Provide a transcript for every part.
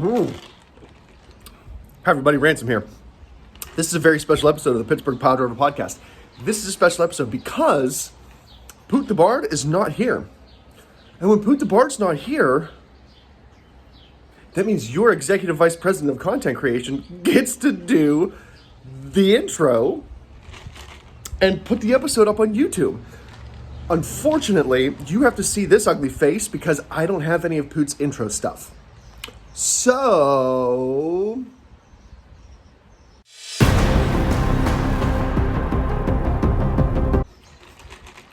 Hi everybody, Ransom here. This is a very special episode of the Pittsburgh Piledriver Podcast. This is a special episode because Poot the Bard is not here. And when Poot the Bard's not here, that means your executive vice president of content creation gets to do the intro and put the episode up on YouTube. Unfortunately, you have to see this ugly face because I don't have any of Poot's intro stuff. So...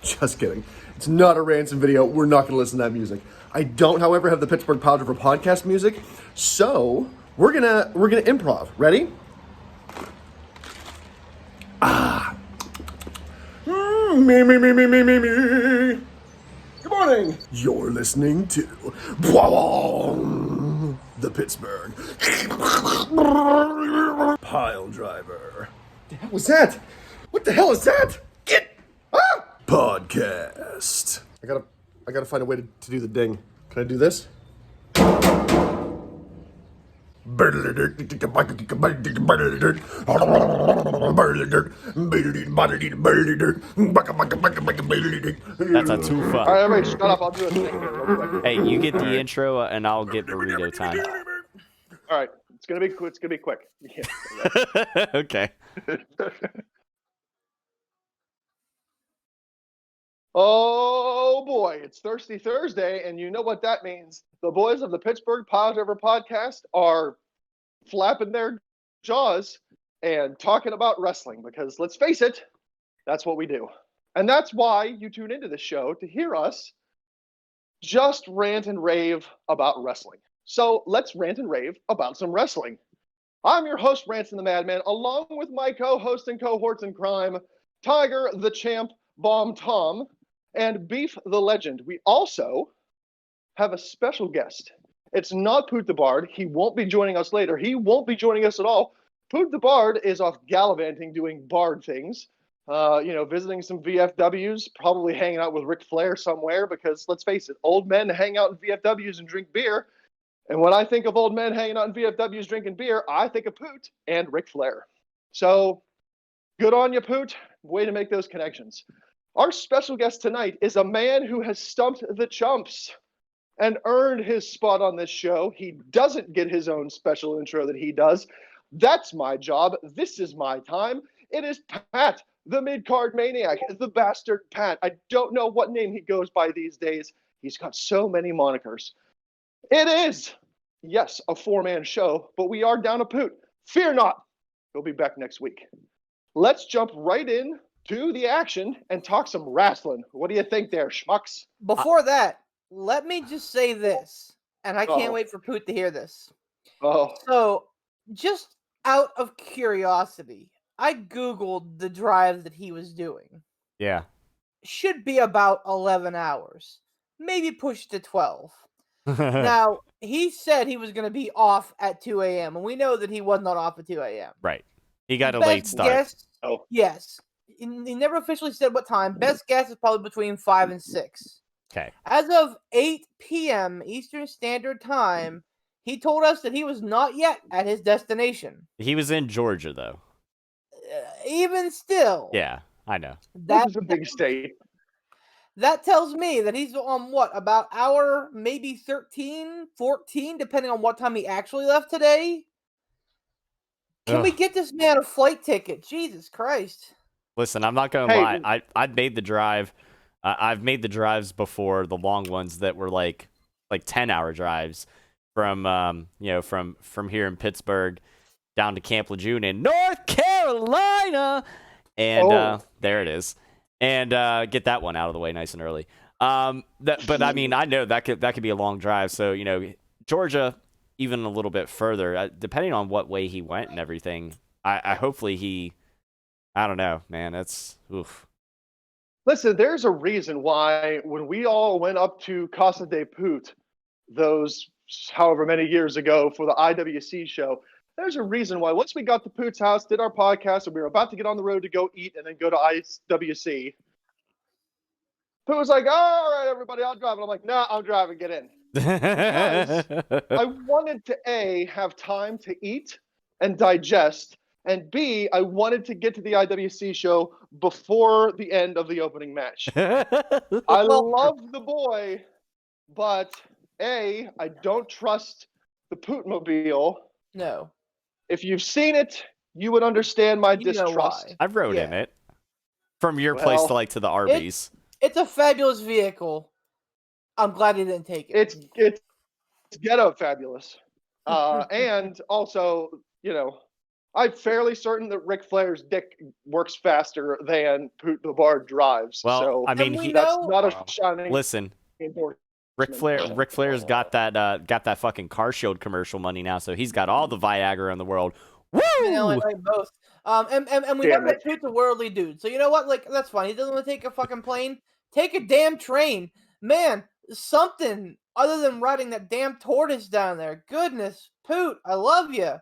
just kidding. It's not a Ransom video. We're not going to listen to that music. I don't, however, have the Pittsburgh Piledriver Podcast music, so we're gonna improv. Ready? Me. Good morning. You're listening to the Pittsburgh Piledriver. What the hell was that? What the hell is that? Podcast. I gotta find a way to do the ding. Can I do this? That's a twofer. All right, everybody, shut up. I'll do a thing here real quick. Hey, you get the intro, and I'll get burrito time. All right, it's gonna be quick. It's gonna be quick. Yeah. Okay. Oh boy, it's Thirsty Thursday, and you know what that means. The boys of the Pittsburgh Piledriver Podcast are flapping their jaws and talking about wrestling because, let's face it, that's what we do. And that's why you tune into this show, to hear us just rant and rave about wrestling. So let's rant and rave about some wrestling. I'm your host, Ransom the Madman, along with my co-host and cohorts in crime, Tiger the Champ, Bomb Tom, and Beef the Legend. We also have a special guest. It's not Poot the Bard. He won't be joining us later. He won't be joining us at all. Poot the Bard is off gallivanting, doing bard things. Visiting some VFWs, probably hanging out with Ric Flair somewhere, because let's face it, old men hang out in VFWs and drink beer. And when I think of old men hanging out in VFWs drinking beer, I think of Poot and Ric Flair. So good on you, Poot. Way to make those connections. Our special guest tonight is a man who has stumped the chumps and earned his spot on this show. He doesn't get his own special intro that he does. That's my job. This is my time. It is Pat, the Midcard Maniac, the bastard Pat. I don't know what name he goes by these days. He's got so many monikers. It is, yes, a four-man show, but we are down a Poot. Fear not. He'll be back next week. Let's jump right in to the action and talk some wrestling. What do you think there, schmucks? Before that, let me just say this, and I can't wait for Poot to hear this. So, just out of curiosity, I Googled the drive that he was doing. Yeah. Should be about 11 hours. Maybe pushed to 12. Now, he said he was going to be off at 2 a.m., and we know that he was not off at 2 a.m. Right. He got a late start. Guess, yes. He never officially said what time. Best guess is probably between 5 and 6. Okay. As of 8 p.m. Eastern Standard Time, he told us that he was not yet at his destination. He was in Georgia, though. Even still. Yeah, I know. That is a big state. That tells me that he's on, about hour, maybe 13, 14, depending on what time he actually left today? Can we get this man a flight ticket? Jesus Christ. Listen, I'm not going to lie. I made the drive. I've made the drives before, the long ones that were like 10-hour drives from here in Pittsburgh down to Camp Lejeune in North Carolina. And there it is. And get that one out of the way nice and early. But I mean, I know that could be a long drive. So, Georgia, even a little bit further, depending on what way he went and everything, I hopefully I don't know, man. That's oof. Listen, there's a reason why when we all went up to Casa de Poot, those however many years ago for the IWC show, there's a reason why once we got to Poot's house, did our podcast, and we were about to get on the road to go eat and then go to IWC, Poot was like, oh, all right, everybody, I'll drive. And I'm like, nah, I'm driving, get in. Because I wanted to, A, have time to eat and digest, and B, I wanted to get to the IWC show before the end of the opening match. I love the boy, but A, I don't trust the Pootmobile. No. If you've seen it, you would understand my You know distrust. why. I rode in it from your place to the Arby's. It's a fabulous vehicle. I'm glad he didn't take it. It's ghetto fabulous. And also, you know, I'm fairly certain that Ric Flair's dick works faster than Poot the Bard drives. Well, so I mean, that's not a shining listen. endorsement. Ric Flair's got that fucking Car Shield commercial money now, so he's got all the Viagra in the world. Woo! You know, and like both. And we know that Poot's a worldly dude. So you know what? Like, that's fine. He doesn't want to take a fucking plane. Take a damn train. Man, something other than riding that damn tortoise down there. Goodness, Poot, I love you.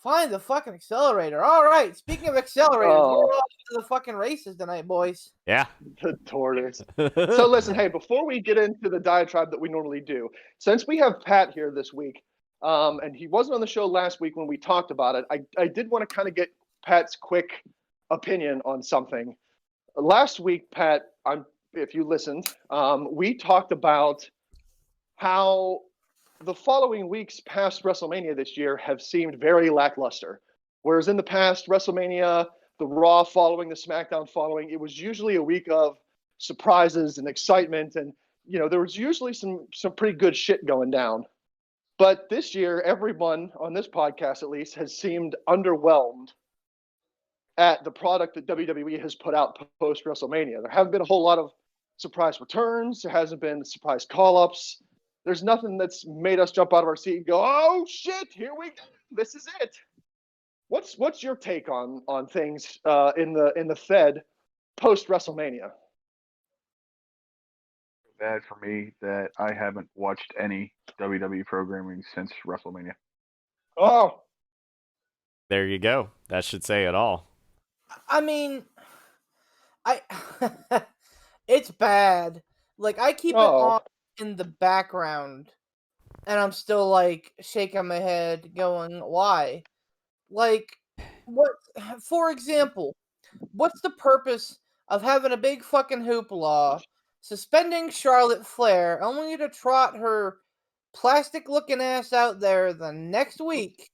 Find the fucking accelerator. All right. Speaking of accelerators, we're off to the fucking races tonight, boys. Yeah. The tortoise. So listen, hey, before we get into the diatribe that we normally do, since we have Pat here this week, and he wasn't on the show last week when we talked about it, I did want to kind of get Pat's quick opinion on something. Last week, Pat, if you listened, we talked about how the following weeks past WrestleMania this year have seemed very lackluster. Whereas in the past, WrestleMania, the Raw following, the SmackDown following, it was usually a week of surprises and excitement. And, you know, there was usually some pretty good shit going down. But this year, everyone on this podcast, at least, has seemed underwhelmed at the product that WWE has put out post WrestleMania. There haven't been a whole lot of surprise returns. There hasn't been surprise call-ups. There's nothing that's made us jump out of our seat and go, oh shit, here we go. This is it. What's your take on things in the Fed post WrestleMania? Bad for me that I haven't watched any WWE programming since WrestleMania. Oh, there you go. That should say it all. I mean, it's bad. Like, I keep it on in the background, and I'm still like shaking my head, going, "Why?" Like, what? For example, what's the purpose of having a big fucking hoopla, suspending Charlotte Flair, only to trot her plastic-looking ass out there the next week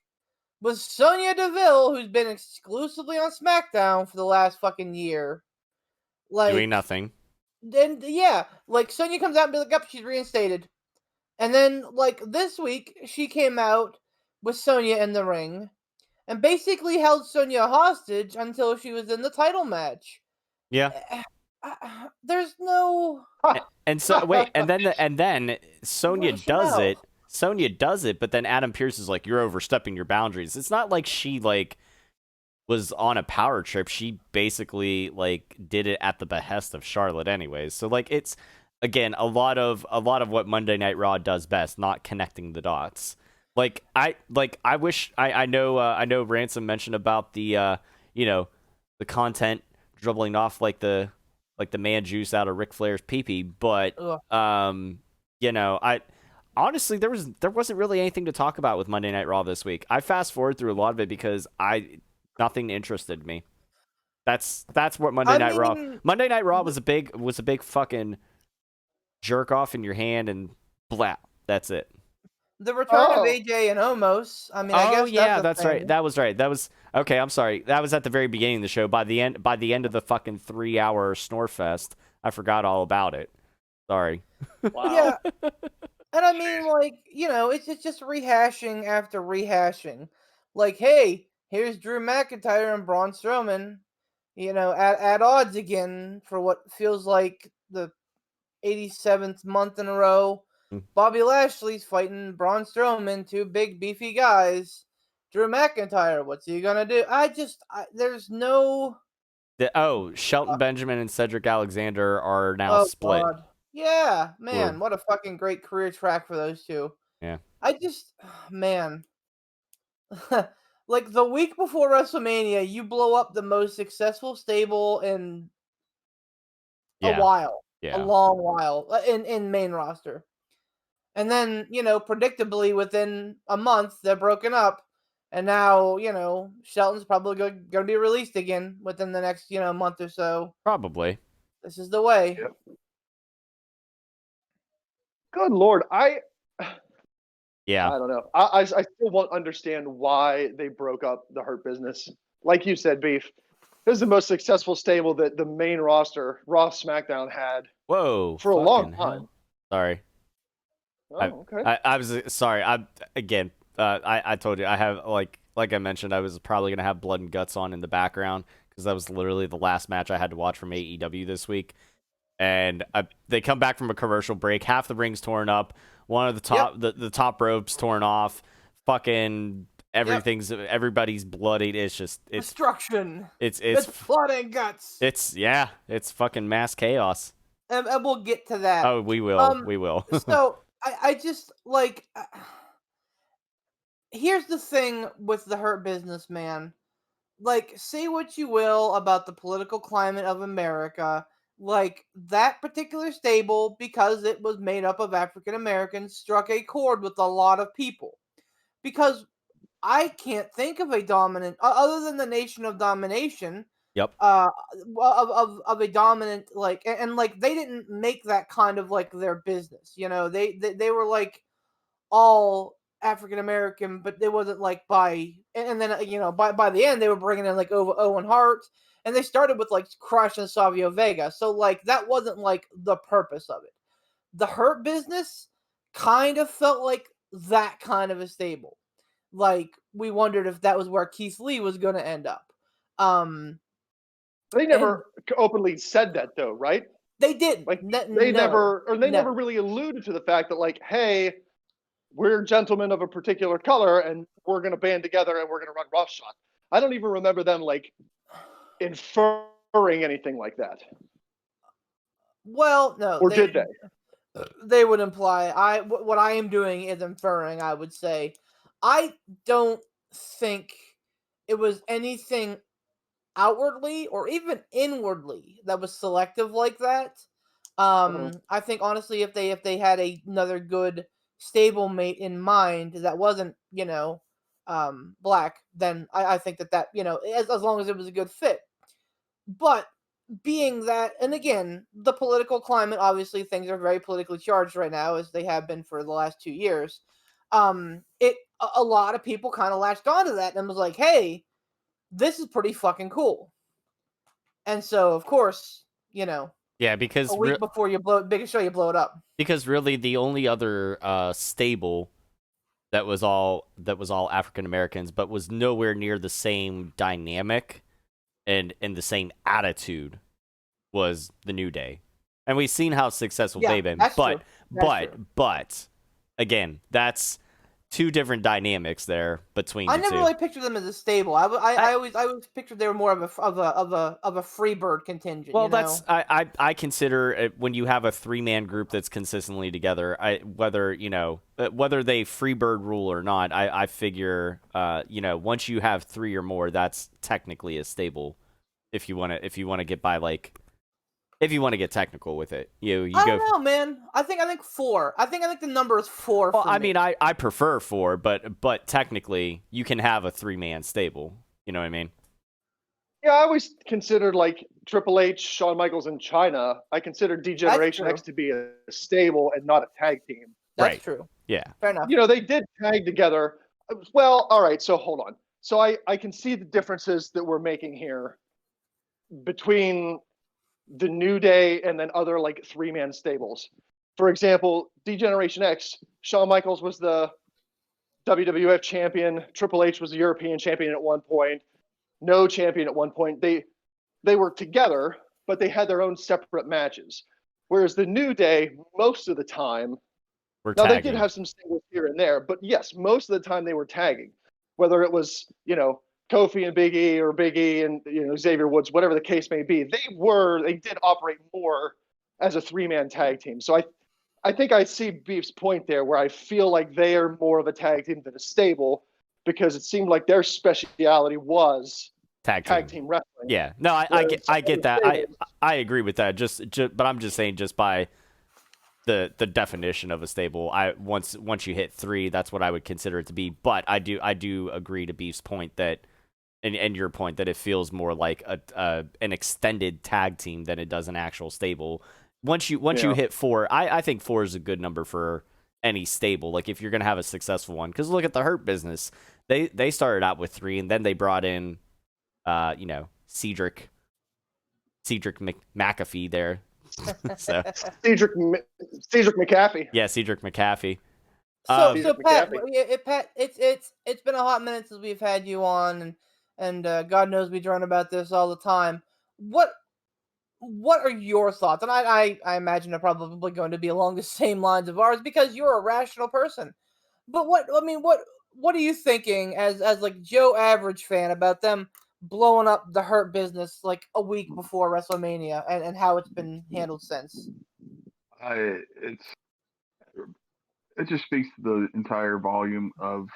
with Sonya Deville, who's been exclusively on SmackDown for the last fucking year, like doing nothing. Then like Sonya comes out and be like, "Up, she's reinstated," and then like this week she came out with Sonya in the ring and basically held Sonya hostage until she was in the title match. Yeah. There's no. And so wait, and then Sonya does it. Sonya does it, but then Adam Pearce is like, "You're overstepping your boundaries." It's not like she like was on a power trip. She basically like did it at the behest of Charlotte anyways. So like it's again a lot of what Monday Night Raw does best, not connecting the dots. I wish I know Ransom mentioned about the the content dribbling off like the man juice out of Ric Flair's pee-pee, but I honestly there wasn't really anything to talk about with Monday Night Raw this week. I fast forward through a lot of it because nothing interested me. That's what Monday Night Raw. Monday Night Raw was a big fucking jerk off in your hand and blah. That's it. The return of AJ and Omos. I mean, I guess that's right. That was right. That was okay. I'm sorry. That was at the very beginning of the show. By the end of the fucking 3-hour snore fest, I forgot all about it. Sorry. Wow. Yeah. And I mean, like, it's just rehashing after rehashing. Like, hey, here's Drew McIntyre and Braun Strowman, at odds again for what feels like the 87th month in a row. Bobby Lashley's fighting Braun Strowman, two big beefy guys. Drew McIntyre, what's he gonna do? There's no. Shelton Benjamin and Cedric Alexander are now split. God. Yeah, man, what a fucking great career track for those two. Yeah. Man. Like the week before WrestleMania, you blow up the most successful stable in a while. Yeah. a long while in main roster. And then, predictably within a month, they're broken up. And now, Shelton's probably going to be released again within the next, month or so. Probably. This is the way. Yep. Good Lord. Yeah. I don't know. I still won't understand why they broke up the Hurt Business. Like you said, Beef, this is the most successful stable that the main roster, Raw SmackDown, had Whoa. for a long fucking time. hell. Sorry. Oh, okay. I was sorry. I told you I have like I mentioned I was probably gonna have Blood and Guts on in the background because that was literally the last match I had to watch from AEW this week. And they come back from a commercial break. Half the ring's torn up. One of the top the top rope's torn off. Fucking everybody's bloodied. It's just destruction. It's blood and guts. It's fucking mass chaos. And we'll get to that. Oh, we will. We will. So I just like. Here's the thing with the Hurt Business, man. Like, say what you will about the political climate of America. Like, that particular stable, because it was made up of African Americans, struck a chord with a lot of people. Because I can't think of a dominant, other than the Nation of Domination. Yep. Of a dominant, like, and like they didn't make that kind of like their business. They were like all African American, but it wasn't like by and then by the end they were bringing in like Owen Hart. And they started with like Crush and Savio Vega. So like that wasn't like the purpose of it. The Hurt Business kind of felt like that kind of a stable. Like we wondered if that was where Keith Lee was going to end up. They never openly said that though, right? They didn't. Like they never really alluded to the fact that like, hey, we're gentlemen of a particular color and we're going to band together and we're going to run roughshod. I don't even remember them like inferring anything like that. Well, no. Or did they? They would imply. What I am doing is inferring, I would say. I don't think it was anything outwardly or even inwardly that was selective like that. I think honestly, if they had another good stablemate in mind that wasn't, black, then I think that as long as it was a good fit. But being that, and again, the political climate, obviously things are very politically charged right now, as they have been for the last 2 years. A lot of people kind of latched onto that and was like, hey, this is pretty fucking cool. And so, of course, yeah, because a week before you blow it up. Because really, the only other stable that was all African Americans, but was nowhere near the same dynamic and the same attitude, was the New Day, and we've seen how successful they've been. But again, that's two different dynamics there between. I never really pictured them as a stable. I always pictured they were more of a freebird contingent. Well, that's I consider it, when you have a 3-man group that's consistently together. Whether they freebird rule or not, I figure once you have 3 or more, that's technically a stable. If you want to get by like. If you want to get technical with it, I don't know, man. I think 4. I think the number is 4. Well, I mean, I prefer 4, but technically you can have a 3-man stable. You know what I mean? Yeah, I always considered like Triple H, Shawn Michaels, and Chyna. I considered D-Generation X to be a stable and not a tag team. That's true. Yeah. Fair enough. They did tag together. Well, all right. So hold on. So I can see the differences that we're making here between the New Day and then other like 3-man stables. For example, D-Generation X, Shawn Michaels was the WWF champion. Triple H was the European champion at one point. No champion at one point. They were together, but they had their own separate matches. Whereas the New Day, most of the time, they did have some singles here and there, but yes, most of the time they were tagging. Whether it was, Kofi and Big E or Big E and Xavier Woods, whatever the case may be, they did operate more as a 3-man tag team. So I think I see Beef's point there, where I feel like they are more of a tag team than a stable, because it seemed like their speciality was tag team wrestling. Yeah, no, I get that. I agree with that. Just, but I'm just saying, just by the definition of a stable, once you hit 3, that's what I would consider it to be. But I do agree to Beef's point that, and your point that it feels more like an extended tag team than it does an actual stable. Once you hit 4, I think 4 is a good number for any stable. Like if you're gonna have a successful one, because look at the Hurt Business. They started out with 3, and then they brought in, Cedric McAfee there. So Cedric McAfee. Yeah, Cedric McAfee. So Pat, it's been a hot minute since we've had you on, and God knows we drone about this all the time. What are your thoughts? And I imagine they're probably going to be along the same lines of ours because you're a rational person. But what are you thinking as like Joe Average fan about them blowing up the Hurt Business like a week before WrestleMania and how it's been handled since? It just speaks to the entire volume of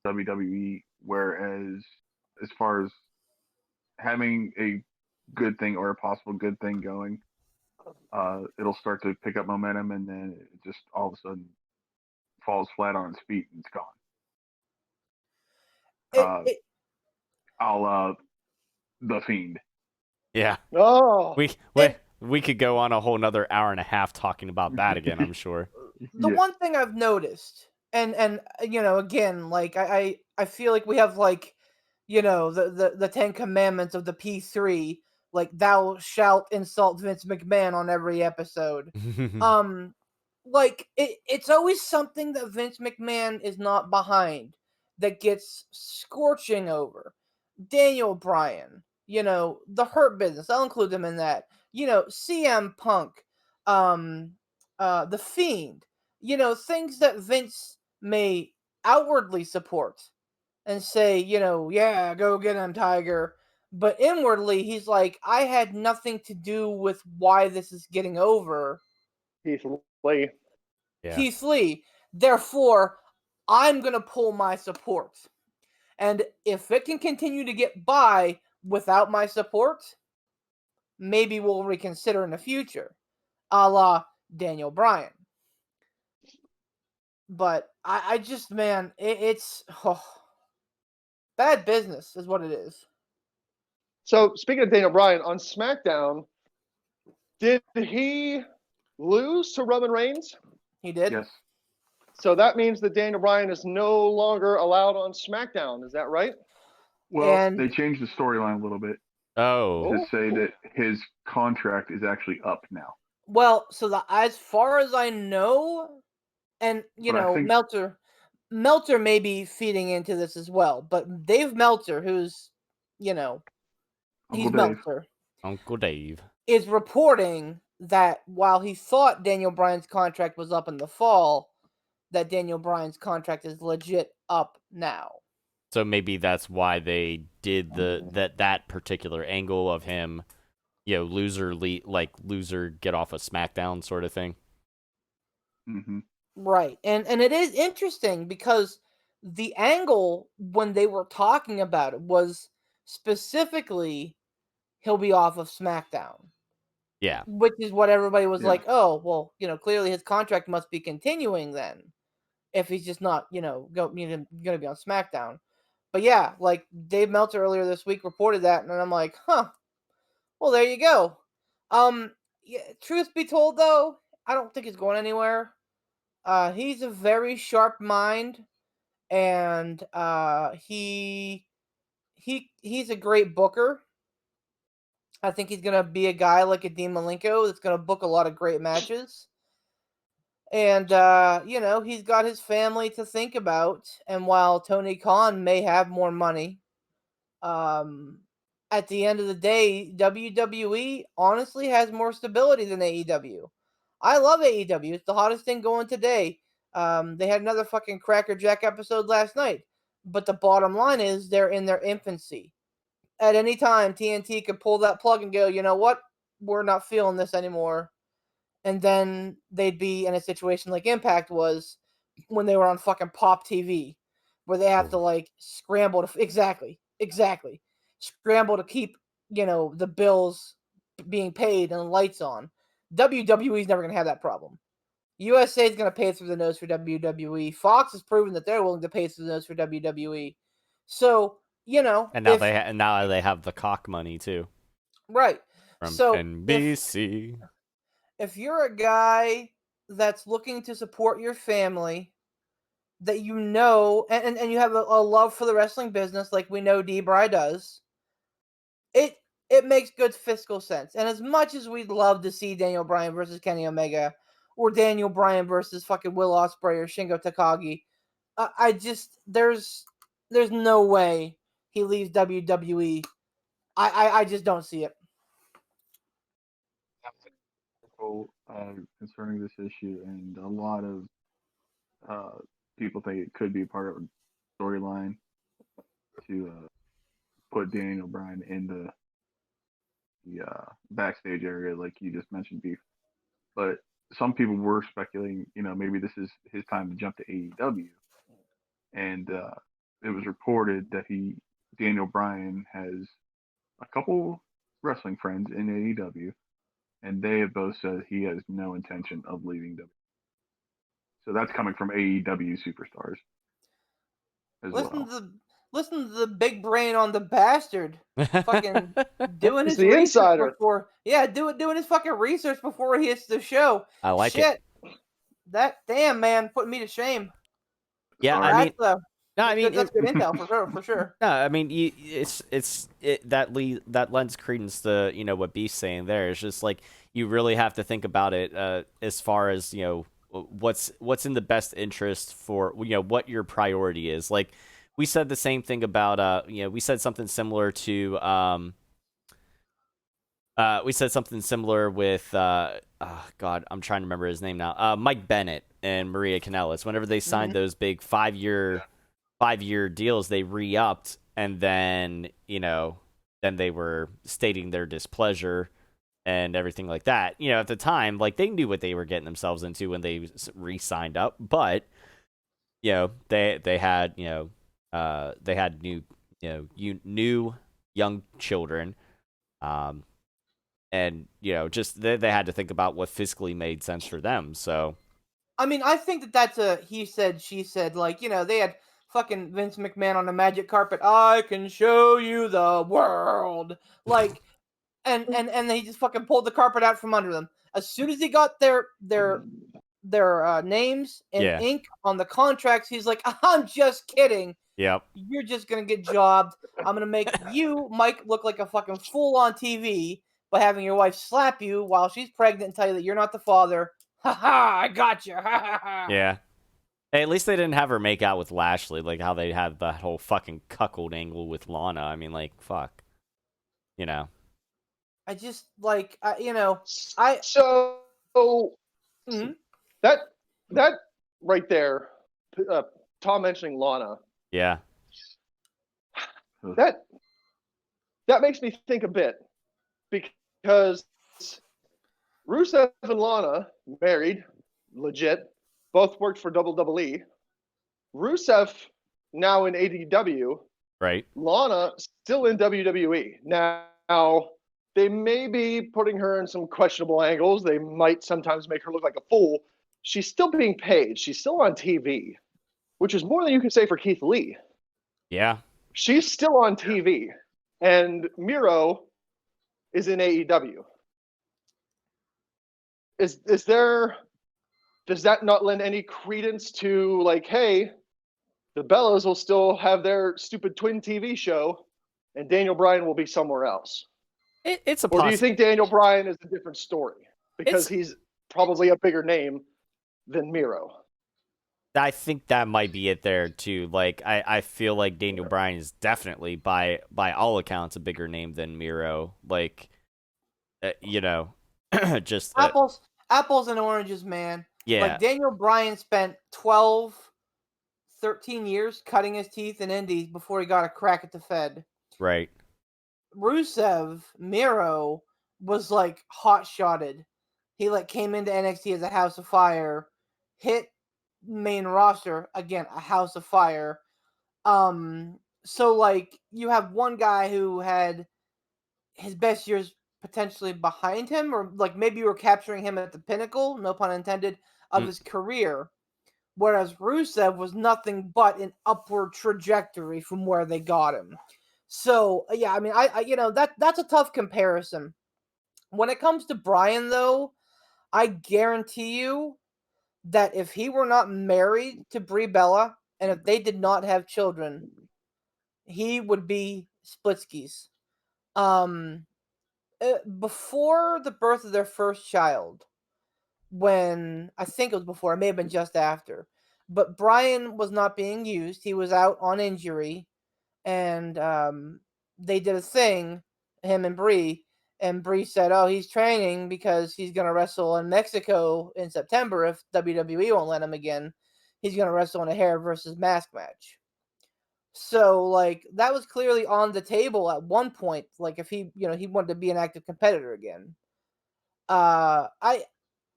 WWE. Whereas, as far as having a good thing or a possible good thing going, it'll start to pick up momentum, and then it just all of a sudden falls flat on its feet and it's gone. The Fiend. Yeah. Oh, we could go on a whole nother hour and a half talking about that again, I'm sure. The one thing I've noticed, and again, like I feel like we have like, the 10 commandments of the P3, like thou shalt insult Vince McMahon on every episode. Like it's always something that Vince McMahon is not behind that gets scorching over. Daniel Bryan, the Hurt Business, I'll include them in that. CM Punk, the Fiend, things that Vince may outwardly support and say, yeah, go get him, Tiger. But inwardly, he's like, I had nothing to do with why this is getting over. Keith Lee. Yeah. Keith Lee. Therefore, I'm going to pull my support. And if it can continue to get by without my support, maybe we'll reconsider in the future, a la Daniel Bryan. But I just, man, it's bad business is what it is. So, speaking of Daniel Bryan, on SmackDown, did he lose to Roman Reigns? He did? Yes. So that means that Daniel Bryan is no longer allowed on SmackDown. Is that right? Well, they changed the storyline a little bit Oh. to say that his contract is actually up now. Well, so as far as I know, and Meltzer may be feeding into this as well, but Dave Meltzer, who's, he's Meltzer. Uncle Dave. Is reporting that while he thought Daniel Bryan's contract was up in the fall, that Daniel Bryan's contract is legit up now. So maybe that's why they did that particular angle of him, loser get off of SmackDown sort of thing. Mm-hmm. Right. And it is interesting because the angle when they were talking about it was specifically he'll be off of SmackDown. Yeah. Which is what everybody was like, oh, well, clearly his contract must be continuing then if he's just not, going to be on SmackDown. But yeah, like Dave Meltzer earlier this week reported that, and I'm like, well, there you go. Truth be told, though, I don't think he's going anywhere. He's a very sharp mind, and he's a great booker. I think he's gonna be a guy like a Dean Malenko that's gonna book a lot of great matches. And he's got his family to think about. And while Tony Khan may have more money, at the end of the day, WWE honestly has more stability than AEW. I love AEW. It's the hottest thing going today. They had another fucking Cracker Jack episode last night. But the bottom line is they're in their infancy. At any time, TNT could pull that plug and go, you know what? We're not feeling this anymore. And then they'd be in a situation like Impact was when they were on fucking Pop TV, where they have to like scramble to exactly. scramble to keep, the bills being paid and the lights on. WWE is never going to have that problem. USA is going to pay through the nose for WWE. Fox has proven that they're willing to pay through the nose for WWE. So, and now they have the cock money too. Right. From so NBC. If you're a guy that's looking to support your family, that and you have a love for the wrestling business like we know D-Bry does, it makes good fiscal sense. And as much as we'd love to see Daniel Bryan versus Kenny Omega, or Daniel Bryan versus fucking Will Ospreay or Shingo Takagi, there's no way he leaves WWE. I just don't see it. Concerning this issue, and a lot of people think it could be part of a storyline to put Daniel Bryan in the backstage area, like you just mentioned, Beef. But some people were speculating, maybe this is his time to jump to AEW, and it was reported that Daniel Bryan has a couple wrestling friends in AEW, and they have both said he has no intention of leaving WWE. So that's coming from AEW superstars as well. Listen to the big brain on the bastard. Fucking doing his the research insider. doing his fucking research before he hits the show. I like it. That damn man putting me to shame. Yeah, that's good intel for sure. No, I mean, that lends credence to what Beef's saying there. It's just like you really have to think about it as far as what's in the best interest for what your priority is. Like we said the same thing about we said something similar to with God, I'm trying to remember his name now. Mike Bennett and Maria Kanellis. Whenever they signed those big 5-year deals, they re-upped, and then then they were stating their displeasure and everything like that. At the time, like they knew what they were getting themselves into when they re-signed up, but they had new new young children, and just they had to think about what physically made sense for them. So I mean, I think that's a he said, she said. Like, they had fucking Vince McMahon on the magic carpet. I can show you the world. Like, and he just fucking pulled the carpet out from under them. As soon as he got their names and ink on the contracts, he's like, I'm just kidding. Yep. You're just going to get jobbed. I'm going to make you, Mike, look like a fucking fool on TV by having your wife slap you while she's pregnant and tell you that you're not the father. Ha ha, I got you. Ha ha ha. Yeah. Hey, at least they didn't have her make out with Lashley, like how they had that whole fucking cuckold angle with Lana. I mean, like, fuck. I just, like, So, Mhm. that right there, Tom mentioning Lana, Yeah. that makes me think a bit, because Rusev and Lana, married, legit, both worked for WWE. Rusev now in AEW. Right. Lana still in WWE. Now, they may be putting her in some questionable angles. They might sometimes make her look like a fool. She's still being paid. She's still on TV, which is more than you can say for Keith Lee. Yeah. She's still on TV. And Miro is in AEW. Does that not lend any credence to, like, hey, the Bellas will still have their stupid twin TV show and Daniel Bryan will be somewhere else? Or do you think Daniel Bryan is a different story because he's probably a bigger name than Miro? I think that might be it there too. Like I feel like Daniel Bryan is definitely by all accounts a bigger name than Miro. Like just apples and oranges, man. Yeah. Like Daniel Bryan spent 12, 13 years cutting his teeth in indies before he got a crack at the Fed. Right. Rusev, Miro, was like hot-shotted. He like came into NXT as a House of Fire, hit main roster, again, a House of Fire. So, like, you have one guy who had his best years potentially behind him, or like maybe you were capturing him at the pinnacle, no pun intended, of his career. Whereas Rusev was nothing but an upward trajectory from where they got him. So yeah, I mean, I that's a tough comparison. When it comes to Bryan, though, I guarantee you that if he were not married to Brie Bella and if they did not have children, he would be Splitskis. Before the birth of their first child, when I think it was before, it may have been just after, but Bryan was not being used. He was out on injury, and they did a thing, him and Brie said, "Oh, he's training because he's gonna wrestle in Mexico in September if WWE won't let him again. He's gonna wrestle in a hair versus mask match." So, like, that was clearly on the table at one point. Like, if he wanted to be an active competitor again.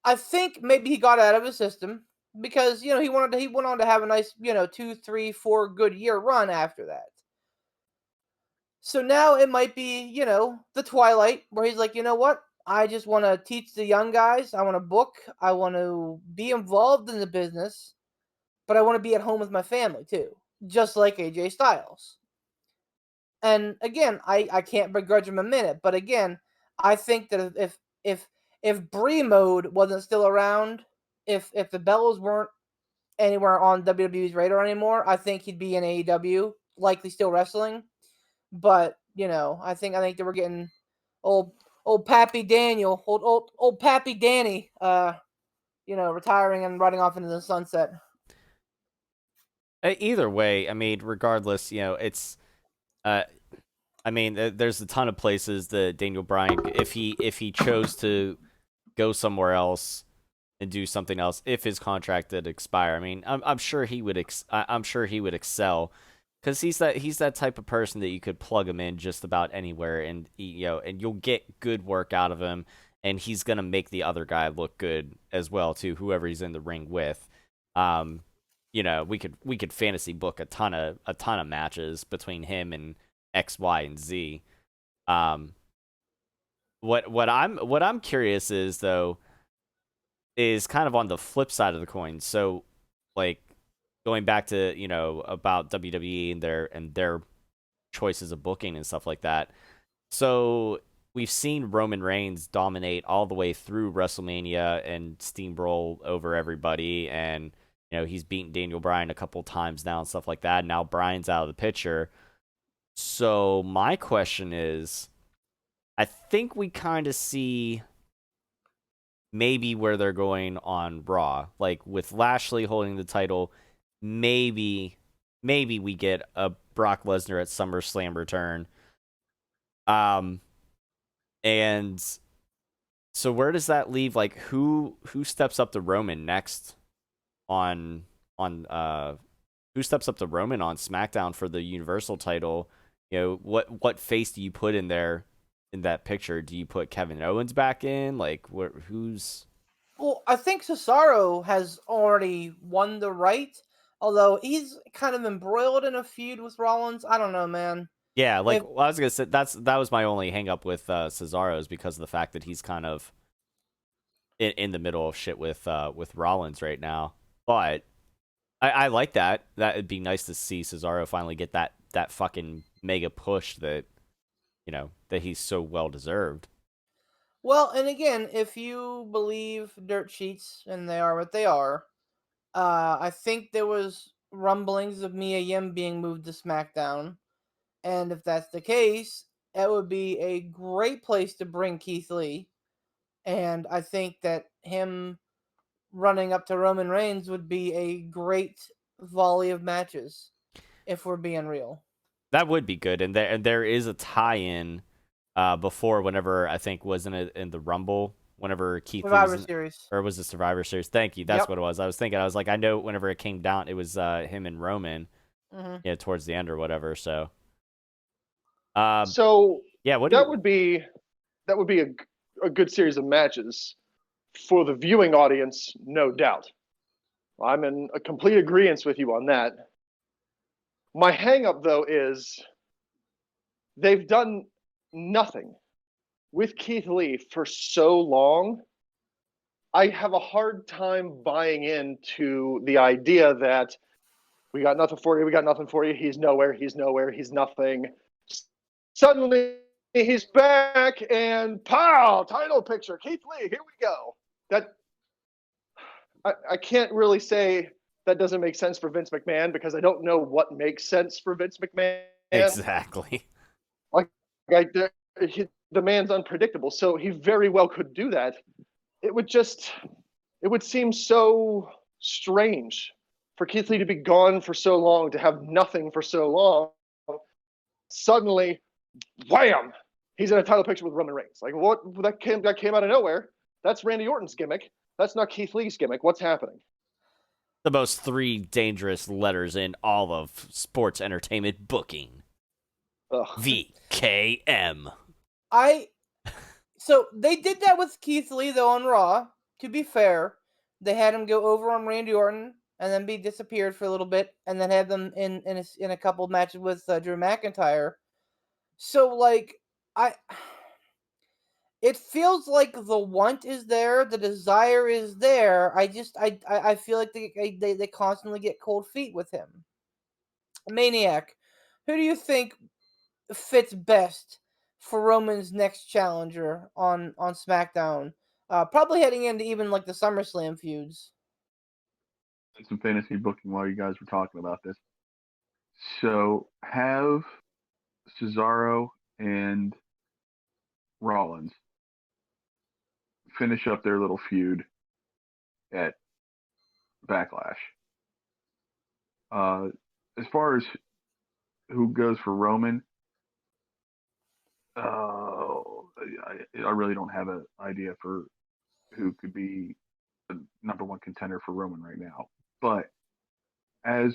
I think maybe he got out of his system because he went on to have a nice 2, 3, 4 good year run after that. So now it might be the twilight where he's like, you know what? I just want to teach the young guys. I want to book. I want to be involved in the business, but I want to be at home with my family too, just like AJ Styles. And again, I can't begrudge him a minute, but again, I think that if Brie mode wasn't still around, if the Bellas weren't anywhere on WWE's radar anymore, I think he'd be in AEW, likely still wrestling. But I think they were getting old Pappy Daniel, old Pappy Danny, retiring and riding off into the sunset. Either way, I mean, regardless, it's. I mean, there's a ton of places that Daniel Bryan, if he chose to go somewhere else and do something else, if his contract did expire, I mean, I'm sure he would. I'm sure he would excel, because he's that type of person that you could plug him in just about anywhere, and and you'll get good work out of him, and he's gonna make the other guy look good as well too, whoever he's in the ring with. We could fantasy book a ton of matches between him and X, Y, and Z. What I'm curious is, though, is kind of on the flip side of the coin. So, like, going back to about WWE and their choices of booking and stuff like that. So we've seen Roman Reigns dominate all the way through WrestleMania and steamroll over everybody, and he's beaten Daniel Bryan a couple times now and stuff like that. Now Bryan's out of the picture. So my question is, I think we kind of see maybe where they're going on Raw, like with Lashley holding the title. Maybe we get a Brock Lesnar at SummerSlam return. And so where does that leave? Like, who steps up to Roman next on who steps up to Roman on SmackDown for the Universal title? What face do you put in there in that picture? Do you put Kevin Owens back in? Like, who's? Well, I think Cesaro has already won the right, although he's kind of embroiled in a feud with Rollins. I don't know, man. Yeah, like, I was gonna say that was my only hang up with Cesaro's, because of the fact that he's kind of in the middle of shit with Rollins right now. But I like that. That'd be nice to see Cesaro finally get that fucking mega push that that he's so well deserved. Well, and again, if you believe dirt sheets, and they are what they are, I think there was rumblings of Mia Yim being moved to SmackDown. And if that's the case, it would be a great place to bring Keith Lee. And I think that him running up to Roman Reigns would be a great volley of matches, if we're being real. That would be good. And there is a tie-in before, whenever, I think, wasn't it in the Rumble, whenever Keith Survivor Lee Series. Or was it Survivor Series? Thank you. That's Yep. what it was. I was thinking, I was like, I know whenever it came down, it was him and Roman, Mm-hmm. towards the end or whatever. So, So yeah, that would be a good series of matches for the viewing audience, no doubt. I'm in a complete agreement with you on that. My hang-up, though, is they've done nothing with Keith Lee for so long. I have a hard time buying into the idea that we got nothing for you, he's nowhere, he's nothing. Suddenly, he's back, and pow, title picture, Keith Lee, here we go. I can't really say that doesn't make sense for Vince McMahon, because I don't know what makes sense for Vince McMahon. Exactly. The man's unpredictable, so he very well could do that. It would seem so strange for Keith Lee to be gone for so long, to have nothing for so long. Suddenly, wham! He's in a title picture with Roman Reigns. Like, what? That came out of nowhere. That's Randy Orton's gimmick. That's not Keith Lee's gimmick. What's happening? The most 3 dangerous letters in all of sports entertainment booking. Ugh. VKM. So they did that with Keith Lee, though, on Raw. To be fair, they had him go over on Randy Orton and then be disappeared for a little bit, and then had them in a couple of matches with Drew McIntyre. So, like, it feels like the want is there, the desire is there. I feel like they constantly get cold feet with him. Maniac, who do you think fits best for Roman's next challenger on SmackDown? Probably heading into even like the SummerSlam feuds. Did some fantasy booking while you guys were talking about this. So have Cesaro and Rollins finish up their little feud at Backlash. As far as who goes for Roman, I really don't have an idea for who could be the number one contender for Roman right now. But as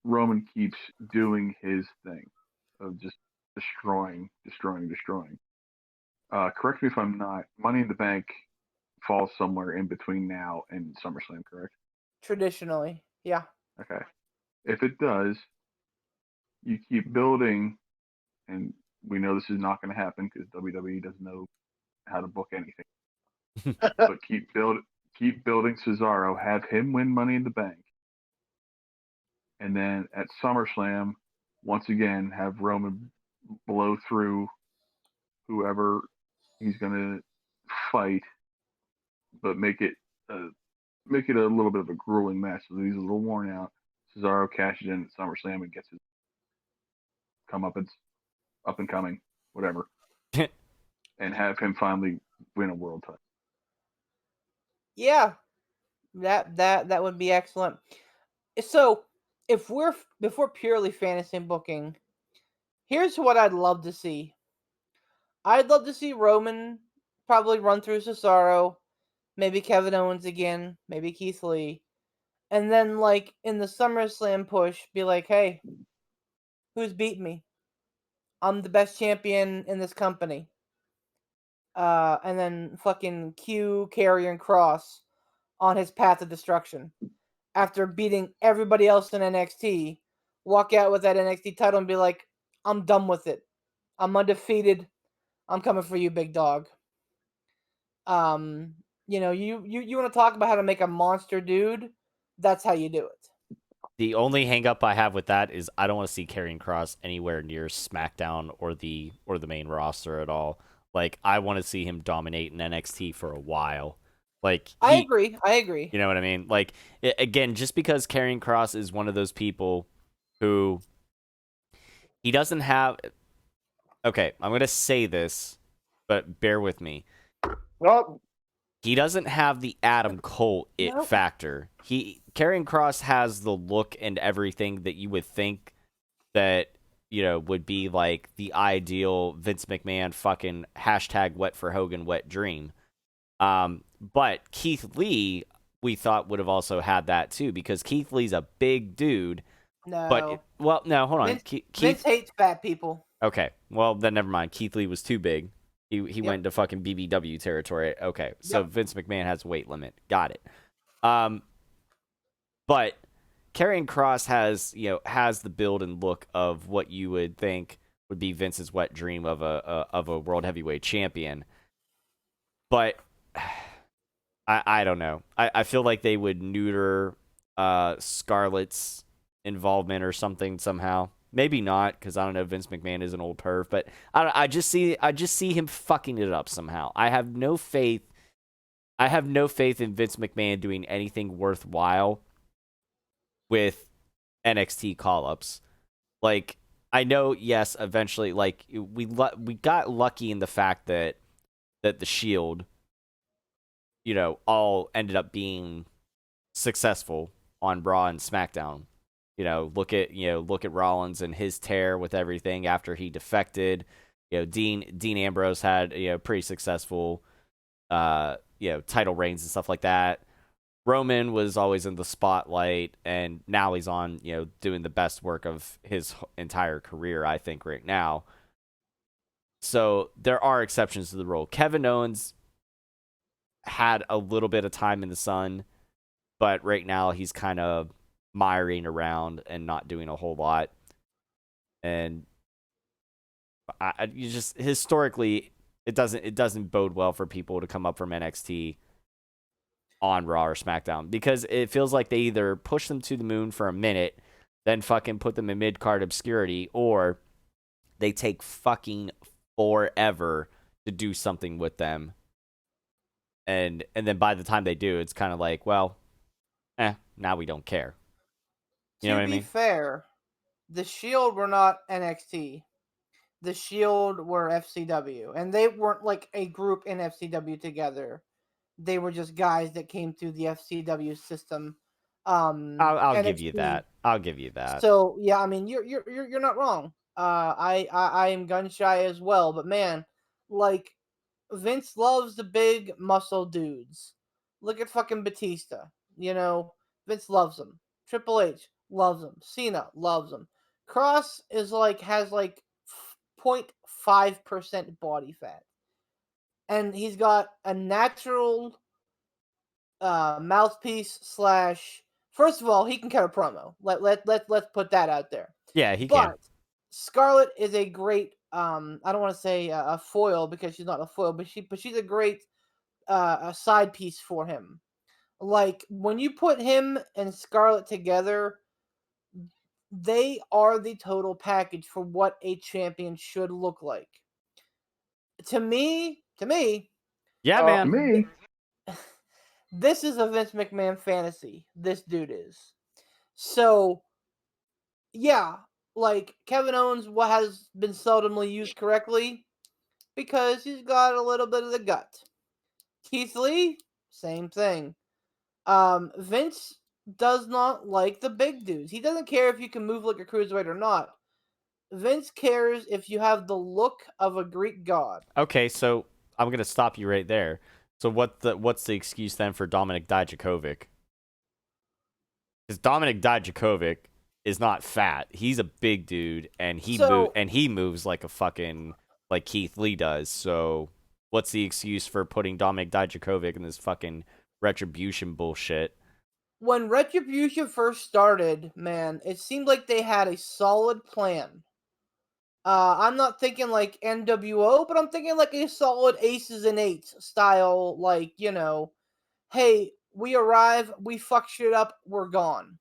Roman keeps doing his thing of just destroying. Correct me if I'm not. Money in the Bank falls somewhere in between now and SummerSlam, correct? Traditionally, yeah. Okay. If it does, you keep building, and we know this is not going to happen because WWE doesn't know how to book anything. But keep building Cesaro, have him win Money in the Bank, and then at SummerSlam, once again, have Roman blow through whoever he's going to fight, but make it a little bit of a grueling match. So he's a little worn out. Cesaro cashes in at SummerSlam and gets his comeuppance, up and coming, whatever, and have him finally win a world title. Yeah, that would be excellent. So, if we're purely fantasy booking, here's what I'd love to see. I'd love to see Roman probably run through Cesaro, maybe Kevin Owens again, maybe Keith Lee, and then like in the SummerSlam push, be like, hey, who's beating me? I'm the best champion in this company. And then fucking cue Karrion Kross on his path of destruction. After beating everybody else in NXT, walk out with that NXT title and be like, I'm done with it. I'm undefeated. I'm coming for you, big dog. You want to talk about how to make a monster dude? That's how you do it. The only hang up I have with that is I don't want to see Karrion Kross anywhere near SmackDown or the main roster at all. Like, I want to see him dominate in NXT for a while. Like, I agree. You know what I mean? Like, again, just because Karrion Kross is one of those people who he doesn't have. Okay, I'm gonna say this, but bear with me. Well, He doesn't have the Adam Cole factor. Karrion Kross has the look and everything that you would think that, would be like the ideal Vince McMahon fucking # wet for Hogan wet dream. But Keith Lee, we thought would have also had that too, because Keith Lee's a big dude. No. No, hold on. Vince hates fat people. Okay, well then never mind. Keith Lee was too big. He went into fucking BBW territory. Okay, so Vince McMahon has a weight limit. Got it. But Karrion Kross has the build and look of what you would think would be Vince's wet dream of a world heavyweight champion. But I don't know. I feel like they would neuter Scarlett's involvement or something somehow. Maybe not, because I don't know. Vince McMahon is an old perv, but I just see him fucking it up somehow. I have no faith in Vince McMahon doing anything worthwhile with NXT call-ups. Like, I know, yes, eventually, like we got lucky in the fact that the Shield, all ended up being successful on Raw and SmackDown. Look at Rollins and his tear with everything after he defected. Dean Ambrose had pretty successful title reigns and stuff like that. Roman was always in the spotlight, and now he's on doing the best work of his entire career, I think, right now. So there are exceptions to the rule. Kevin Owens had a little bit of time in the sun, but right now he's kind of miring around and not doing a whole lot. And you just historically, it doesn't bode well for people to come up from NXT on Raw or SmackDown, because it feels like they either push them to the moon for a minute, then fucking put them in mid-card obscurity, or they take fucking forever to do something with them. And then by the time they do, it's kind of like, well, now we don't care. You know what I mean? To be fair, the Shield were not NXT. The Shield were FCW, and they weren't like a group in FCW together. They were just guys that came through the FCW system. I'll give you that. I'll give you that. So yeah, I mean, you're not wrong. I am gun shy as well, but man, like, Vince loves the big muscle dudes. Look at fucking Batista. Vince loves them. Triple H loves them. Cena loves them. Cross has 0.5% body fat, and he's got a natural mouthpiece / First of all, he can cut a promo. Let's put that out there. Yeah, he can. But Scarlett is a great I don't want to say a foil, because she's not a foil, but she's a great a side piece for him. Like, when you put him and Scarlett together, they are the total package for what a champion should look like. To me, Yeah, man. Me. this is a Vince McMahon fantasy. This dude is. So, yeah, like, Kevin Owens has been seldomly used correctly because he's got a little bit of the gut. Keith Lee, same thing. Vince does not like the big dudes. He doesn't care if you can move like a cruiserweight or not. Vince cares if you have the look of a Greek god. Okay, so I'm gonna stop you right there. So what's the excuse then for Dominik Dijakovic? Because Dominik Dijakovic is not fat. He's a big dude, and he moves like a fucking like Keith Lee does. So what's the excuse for putting Dominik Dijakovic in this fucking Retribution bullshit? When Retribution first started, man, it seemed like they had a solid plan. I'm not thinking like NWO, but I'm thinking like a solid Aces and Eights style, like, hey, we arrive, we fuck shit up, we're gone.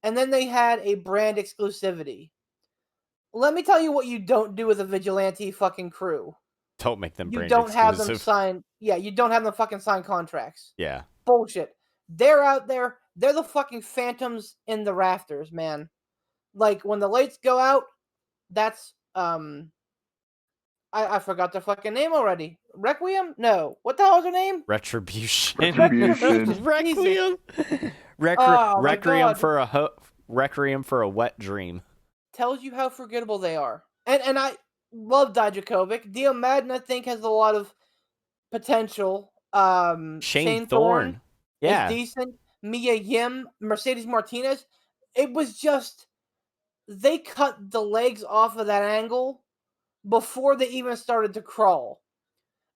And then they had a brand exclusivity. Let me tell you what you don't do with a vigilante fucking crew. Don't make them brand exclusive. Have them sign. Yeah, you don't have them fucking sign contracts. Yeah. Bullshit. They're out there. They're the fucking phantoms in the rafters, man. Like, when the lights go out, that's I forgot the fucking name already. Requiem? No. What the hell is her name? Retribution. Retribution. Requiem Requiem for a wet dream. Tells you how forgettable they are. And I love Dijakovic. Dio Madden, I think, has a lot of potential. Shane Thorne. Yeah. Is decent. Mia Yim, Mercedes Martinez. It was just, they cut the legs off of that angle before they even started to crawl.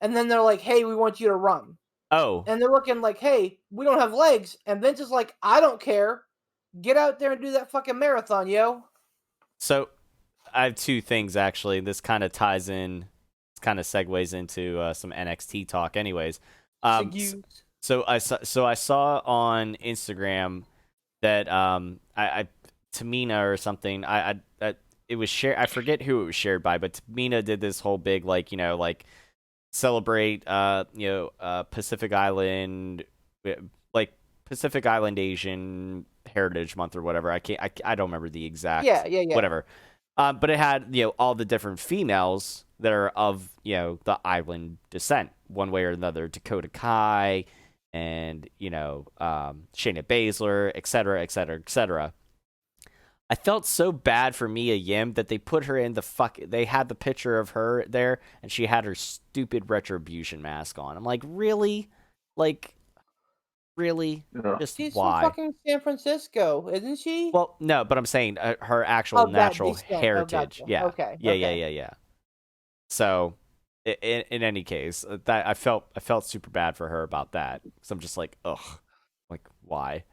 And then they're like, hey, we want you to run. Oh. And they're looking like, hey, we don't have legs. And Vince is like, I don't care. Get out there and do that fucking marathon, yo. So I have two things actually. This kind of ties in, kind of segues into some NXT talk. Anyways, so I saw on Instagram that I Tamina or something. It was shared. I forget who it was shared by, but Tamina did this whole big celebrate Pacific Island, like Pacific Island Asian Heritage Month or whatever. I don't remember the exact whatever. But it had all the different females that are of the island descent, one way or another. Dakota Kai and Shayna Baszler, etc., etc., etc. I felt so bad for Mia Yim that they put her in they had the picture of her there and she had her stupid Retribution mask on. I'm like, really? Really? Yeah. Just She's why? from fucking San Francisco, isn't she? Well, no, but I'm saying her actual natural heritage. Gotcha. Yeah. Okay. Yeah. So, in any case, that I felt super bad for her about that. So I'm just like, ugh, like why?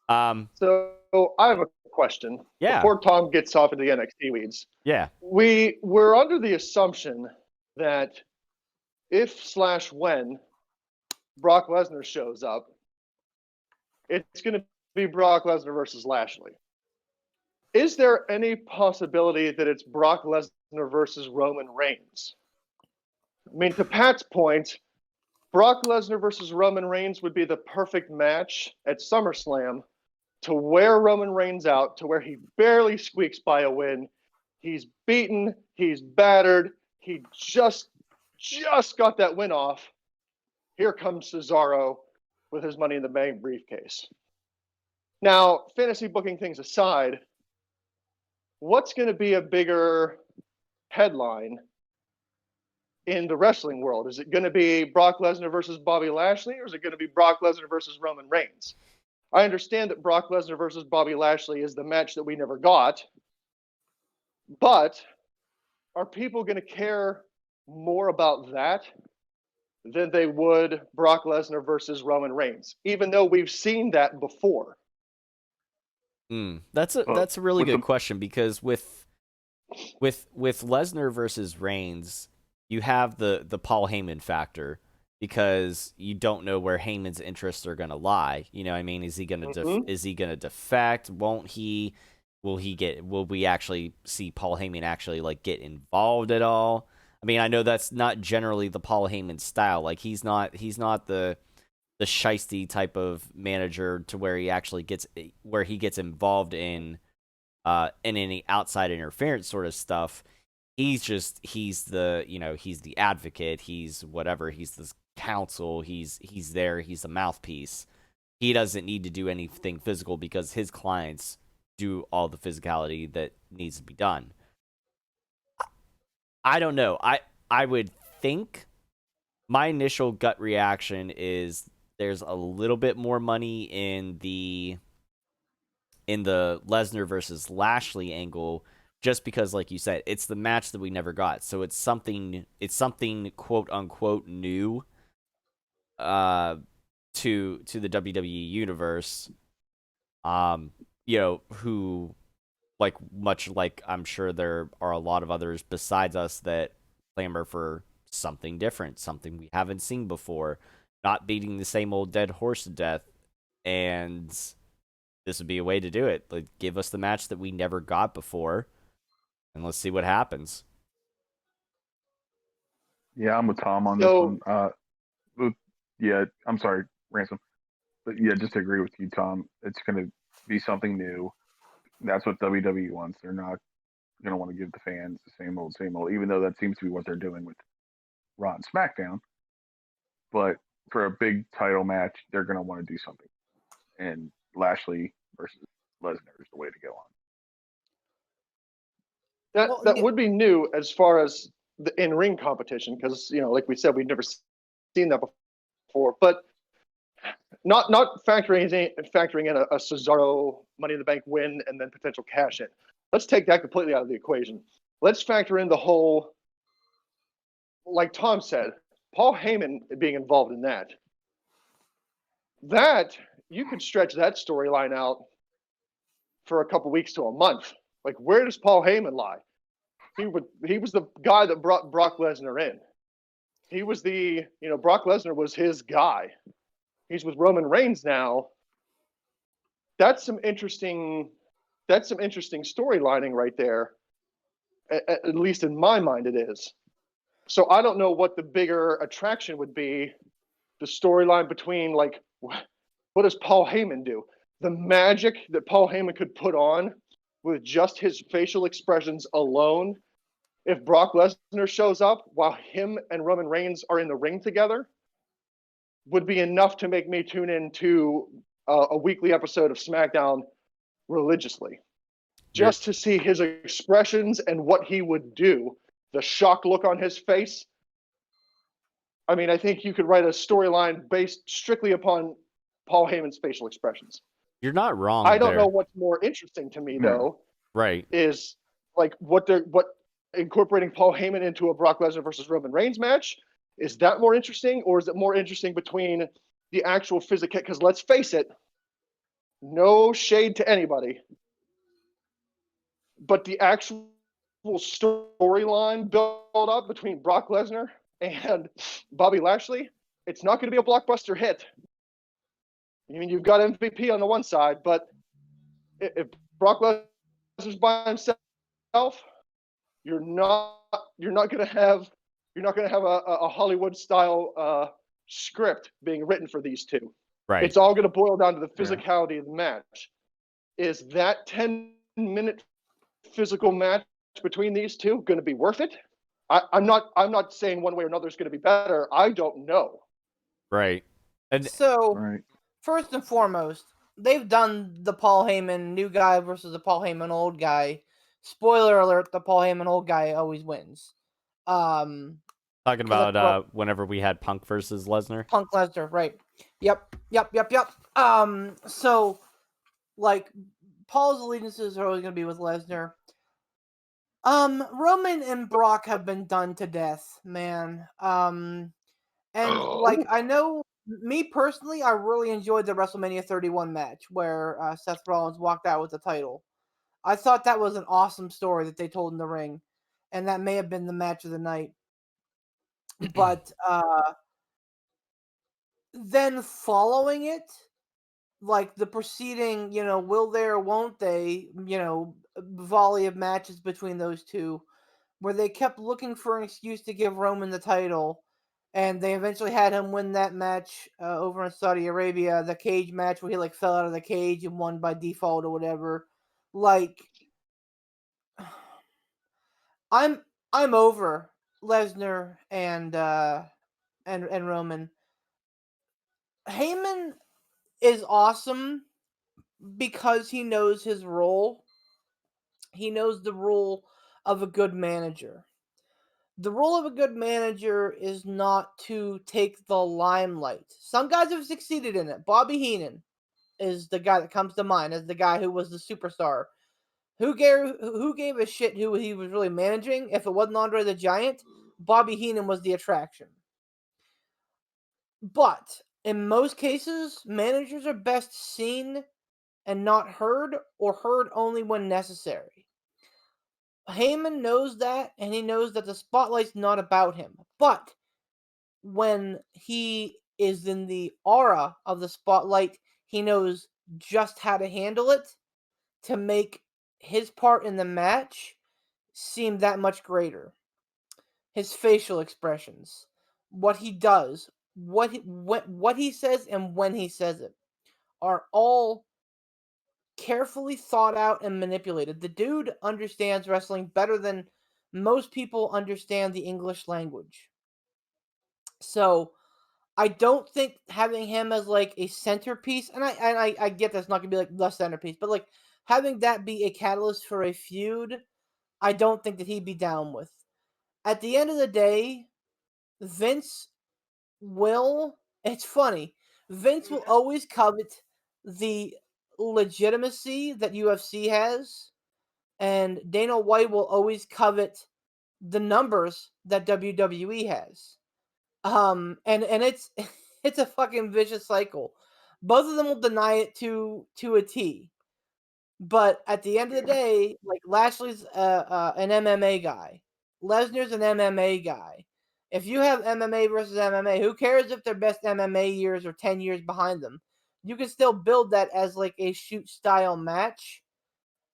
So I have a question. Yeah. Before Tom gets off into the NXT weeds. Yeah. We were under the assumption that if/when Brock Lesnar shows up, it's going to be Brock Lesnar versus Lashley. Is there any possibility that it's Brock Lesnar versus Roman Reigns? I mean, to Pat's point, Brock Lesnar versus Roman Reigns would be the perfect match at SummerSlam to wear Roman Reigns out to where he barely squeaks by a win. He's beaten. He's battered. He just got that win off. Here comes Cesaro with his Money in the Bank briefcase. Now, fantasy booking things aside, what's going to be a bigger headline in the wrestling world? Is it going to be Brock Lesnar versus Bobby Lashley, or is it going to be Brock Lesnar versus Roman Reigns? I understand that Brock Lesnar versus Bobby Lashley is the match that we never got, but are people going to care more about that than they would Brock Lesnar versus Roman Reigns, even though we've seen that before? That's a really good question, because with Lesnar versus Reigns, you have the Paul Heyman factor, because you don't know where Heyman's interests are going to lie. You know what I mean? Is he going to is he going to defect? Won't he? Will we actually see Paul Heyman actually get involved at all? I mean, I know that's not generally the Paul Heyman style. Like he's not the shiesty type of manager to where he actually gets involved in any outside interference sort of stuff. He's the advocate. He's whatever. He's the counsel. He's there. He's the mouthpiece. He doesn't need to do anything physical because his clients do all the physicality that needs to be done. I don't know. I would think my initial gut reaction is there's a little bit more money in the Lesnar versus Lashley angle, just because, like you said, it's the match that we never got. So it's something quote unquote new to the WWE universe. Who much like I'm sure there are a lot of others besides us that clamor for something different, something we haven't seen before, not beating the same old dead horse to death. And this would be a way to do it. Give us the match that we never got before, and let's see what happens. Yeah, I'm with Tom on this one. Yeah, I'm sorry, Ransom. But yeah, just to agree with you, Tom. It's going to be something new. That's what WWE wants. They're not going to want to give the fans the same old, even though that seems to be what they're doing with Raw and SmackDown. But for a big title match, they're going to want to do something. And Lashley versus Lesnar is the way to go on. That would be new as far as the in-ring competition, because like we said, we've never seen that before. But not factoring in a Cesaro Money in the Bank win and then potential cash in. Let's take that completely out of the equation. Let's factor in the whole, like Tom said, Paul Heyman being involved in that. That you could stretch that storyline out for a couple weeks to a month. Like, where does Paul Heyman lie? He was the guy that brought Brock Lesnar in. He was Brock Lesnar was his guy. He's with Roman Reigns now. That's some interesting storylining right there. At least in my mind, it is. So I don't know what the bigger attraction would be. The storyline between, like, what does Paul Heyman do? The magic that Paul Heyman could put on with just his facial expressions alone. If Brock Lesnar shows up while him and Roman Reigns are in the ring together, would be enough to make me tune into a weekly episode of SmackDown religiously. Just to see his expressions and what he would do. The shock look on his face. I mean, I think you could write a storyline based strictly upon Paul Heyman's facial expressions. You're not wrong. I don't know what's more interesting to me, though. Right. Is like what incorporating Paul Heyman into a Brock Lesnar versus Roman Reigns match. Is that more interesting, or is it more interesting between the actual physical? Because let's face it, no shade to anybody, but the actual storyline built up between Brock Lesnar and Bobby Lashley, it's not going to be a blockbuster hit. I mean, you've got MVP on the one side, but if Brock Lesnar's by himself, you're not going to have a Hollywood style script being written for these two. Right. It's all going to boil down to the physicality of the match. Is that 10-minute physical match between these two going to be worth it? I'm not saying one way or another is going to be better. I don't know. Right. And first and foremost, they've done the Paul Heyman new guy versus the Paul Heyman old guy. Spoiler alert: the Paul Heyman old guy always wins. Talking about whenever we had Punk versus Lesnar. Punk Lesnar, right? Yep. So, like, Paul's allegiances are always going to be with Lesnar. Roman and Brock have been done to death, man. Like, I know, me personally, I really enjoyed the WrestleMania 31 match where Seth Rollins walked out with the title. I thought that was an awesome story that they told in the ring, and that may have been the match of the night. But then following it, like the preceding, will they or won't they, volley of matches between those two, where they kept looking for an excuse to give Roman the title, and they eventually had him win that match over in Saudi Arabia, the cage match where he like fell out of the cage and won by default or whatever. Like, I'm over Lesnar and Roman. Heyman is awesome because he knows his role. He knows the role of a good manager. The role of a good manager is not to take the limelight. Some guys have succeeded in it. Bobby Heenan is the guy that comes to mind as the guy who was the superstar. Who gave a shit who he was really managing? If it wasn't Andre the Giant, Bobby Heenan was the attraction. But in most cases, managers are best seen and not heard, or heard only when necessary. Heyman knows that, and he knows that the spotlight's not about him. But when he is in the aura of the spotlight, he knows just how to handle it to make his part in the match seem that much greater. His facial expressions, what he does, what he says, and when he says it are all carefully thought out and manipulated. The dude understands wrestling better than most people understand the English language. So I don't think having him as like a centerpiece, and I get that's not gonna be like the centerpiece, but like having that be a catalyst for a feud, I don't think that he'd be down with. At the end of the day, Vince will, it's funny, Vince will always covet the legitimacy that UFC has, and Dana White will always covet the numbers that WWE has. And it's it's a fucking vicious cycle. Both of them will deny it to a T. But at the end of the day, like Lashley's an MMA guy, Lesnar's an MMA guy. If you have MMA versus MMA, who cares if their best MMA years are 10 years behind them? You can still build that as like a shoot style match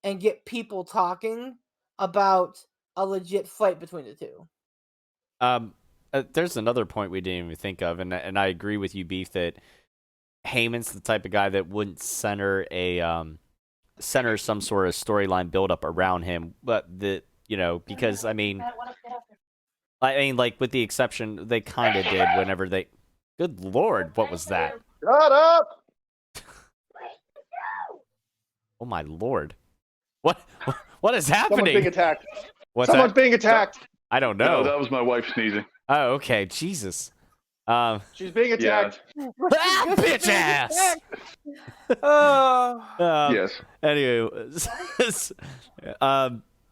and get people talking about a legit fight between the two. There's another point we didn't even think of, and I agree with you, Beef, that Heyman's the type of guy that wouldn't center some sort of storyline buildup around him, but because I mean, like with the exception, they kind of did whenever they. Good Lord, what was that? Shut up! Oh my Lord, what is happening? Someone's being attacked. What's Someone's that? being attacked. I don't No, know. that was my wife sneezing. Oh, okay, Jesus. She's being attacked. Bitch ass. Yes. Anyway,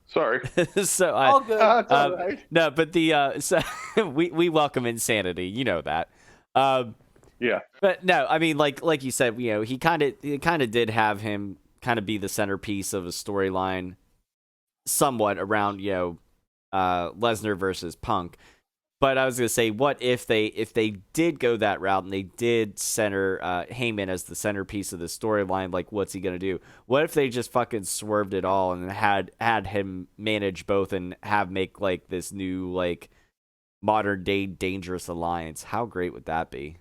Sorry. so all good. That's all right. no, but so we welcome insanity, you know that. Yeah. But no, I mean, like you said, he kind of did have him kind of be the centerpiece of a storyline, somewhat around Lesnar versus Punk. But I was gonna say, what if they did go that route and they did center Heyman as the centerpiece of the storyline? Like, what's he gonna do? What if they just fucking swerved it all and had him manage both and make like this new like modern day dangerous alliance? How great would that be?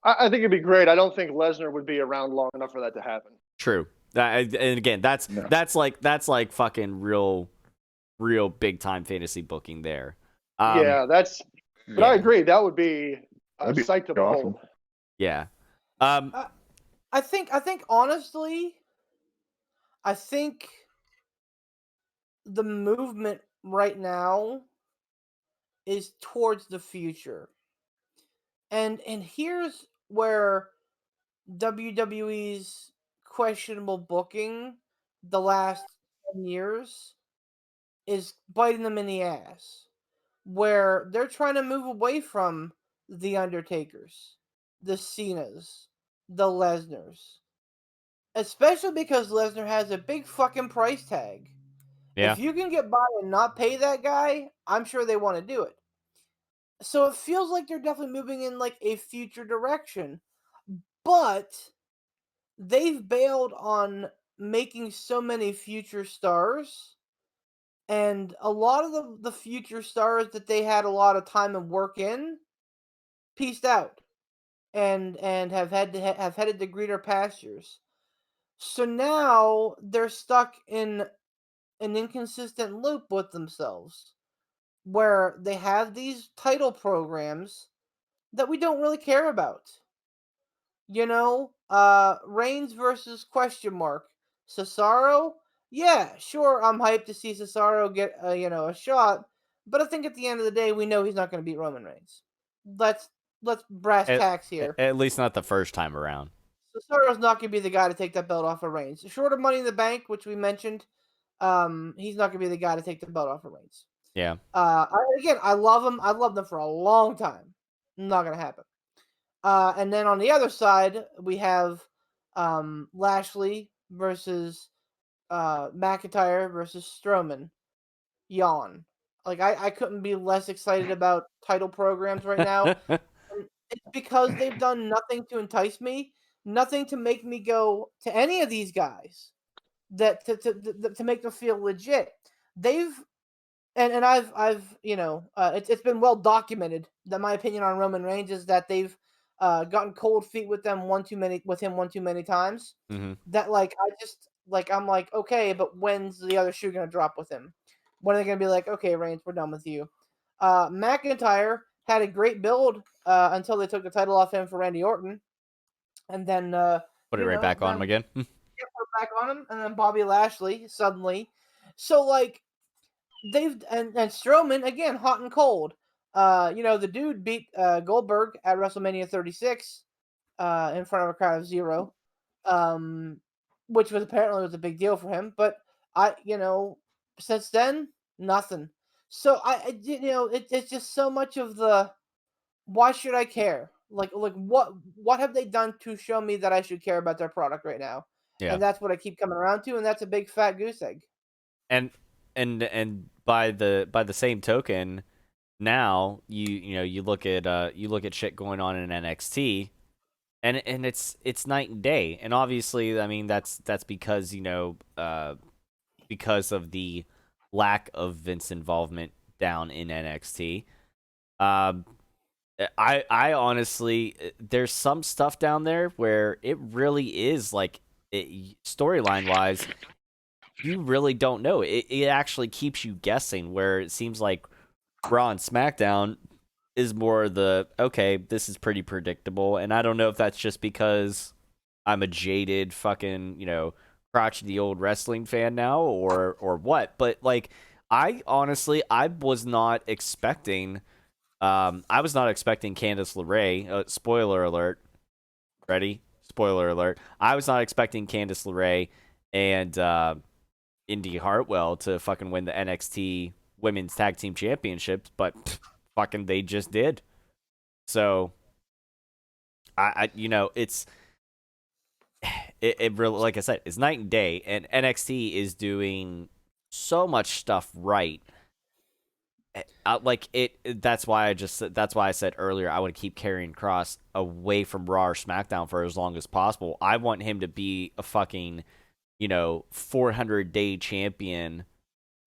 I think it'd be great. I don't think Lesnar would be around long enough for that to happen. True. And again, that's like fucking real big time fantasy booking there. But I agree. That would be a sight to behold. awesome. Yeah. I think honestly, I think the movement right now is towards the future. And here's where WWE's questionable booking the last 10 years is biting them in the ass, where they're trying to move away from the Undertakers, the Cenas, the Lesnars, especially because Lesnar has a big fucking price tag. Yeah. If you can get by and not pay that guy, I'm sure they want to do it. So it feels like they're definitely moving in like a future direction, but they've bailed on making so many future stars. And a lot of the future stars that they had a lot of time and work in, pieced out, and have headed to greener pastures. So now they're stuck in an inconsistent loop with themselves, where they have these title programs that we don't really care about. Reigns versus question mark Cesaro. Yeah, sure, I'm hyped to see Cesaro get a shot, but I think at the end of the day, we know he's not going to beat Roman Reigns. Let's brass tacks here. At least not the first time around. Cesaro's not going to be the guy to take that belt off of Reigns. Short of Money in the Bank, which we mentioned, he's not going to be the guy to take the belt off of Reigns. Yeah. I love him. I've loved him for a long time. Not going to happen. And then on the other side, we have Lashley versus McIntyre versus Strowman. Yawn. Like, I couldn't be less excited about title programs right now. It's because they've done nothing to entice me, nothing to make me go to any of these guys that to make them feel legit. They've I've it's been well documented that my opinion on Roman Reigns is that they've gotten cold feet with him one too many times. Mm-hmm. That I'm like, okay, but when's the other shoe gonna drop with him? When are they gonna be like, okay, Reigns, we're done with you? McIntyre had a great build until they took the title off him for Randy Orton, and then put it right back on him again. Put it back on him, and then Bobby Lashley suddenly. So like they've and Strowman again, hot and cold. The dude beat Goldberg at WrestleMania 36 in front of a crowd of 0, which was apparently a big deal for him. But since then, nothing. So it's just so much of the why should I care? Like what have they done to show me that I should care about their product right now? Yeah. And that's what I keep coming around to, and that's a big fat goose egg. And by the same token, now you look at shit going on in NXT, and it's night and day. And obviously, I mean that's because because of the lack of Vince involvement down in NXT. I honestly, there's some stuff down there where it really is like storyline wise, you really don't know. It actually keeps you guessing. Where it seems like Raw and SmackDown is more the okay, this is pretty predictable, and I don't know if that's just because I'm a jaded fucking crotchety old wrestling fan now or what. But like, I honestly was not expecting. I was not expecting Candice LeRae. Spoiler alert. Ready? Spoiler alert. I was not expecting Candice LeRae and Indy Hartwell to fucking win the NXT Women's Tag Team Championships, but fucking they just did. So, it's it really, like I said, it's night and day, and NXT is doing so much stuff right. That's why I said earlier I want to keep carrying Cross away from Raw or SmackDown for as long as possible. I want him to be a fucking 400-day champion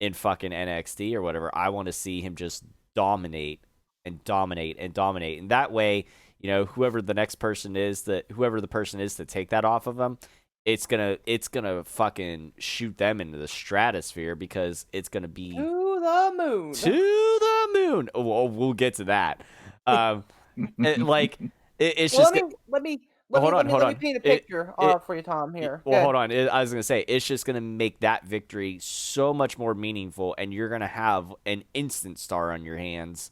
in fucking NXT or whatever. I want to see him just dominate and dominate and dominate, and that way, whoever the person is to take that off of him, it's gonna fucking shoot them into the stratosphere, because it's gonna be To the moon. to the moon. Oh, we'll get to that. It's just. Let me paint a picture for you, Tom. Here. Well, hold on. I was gonna say it's just gonna make that victory so much more meaningful, and you're gonna have an instant star on your hands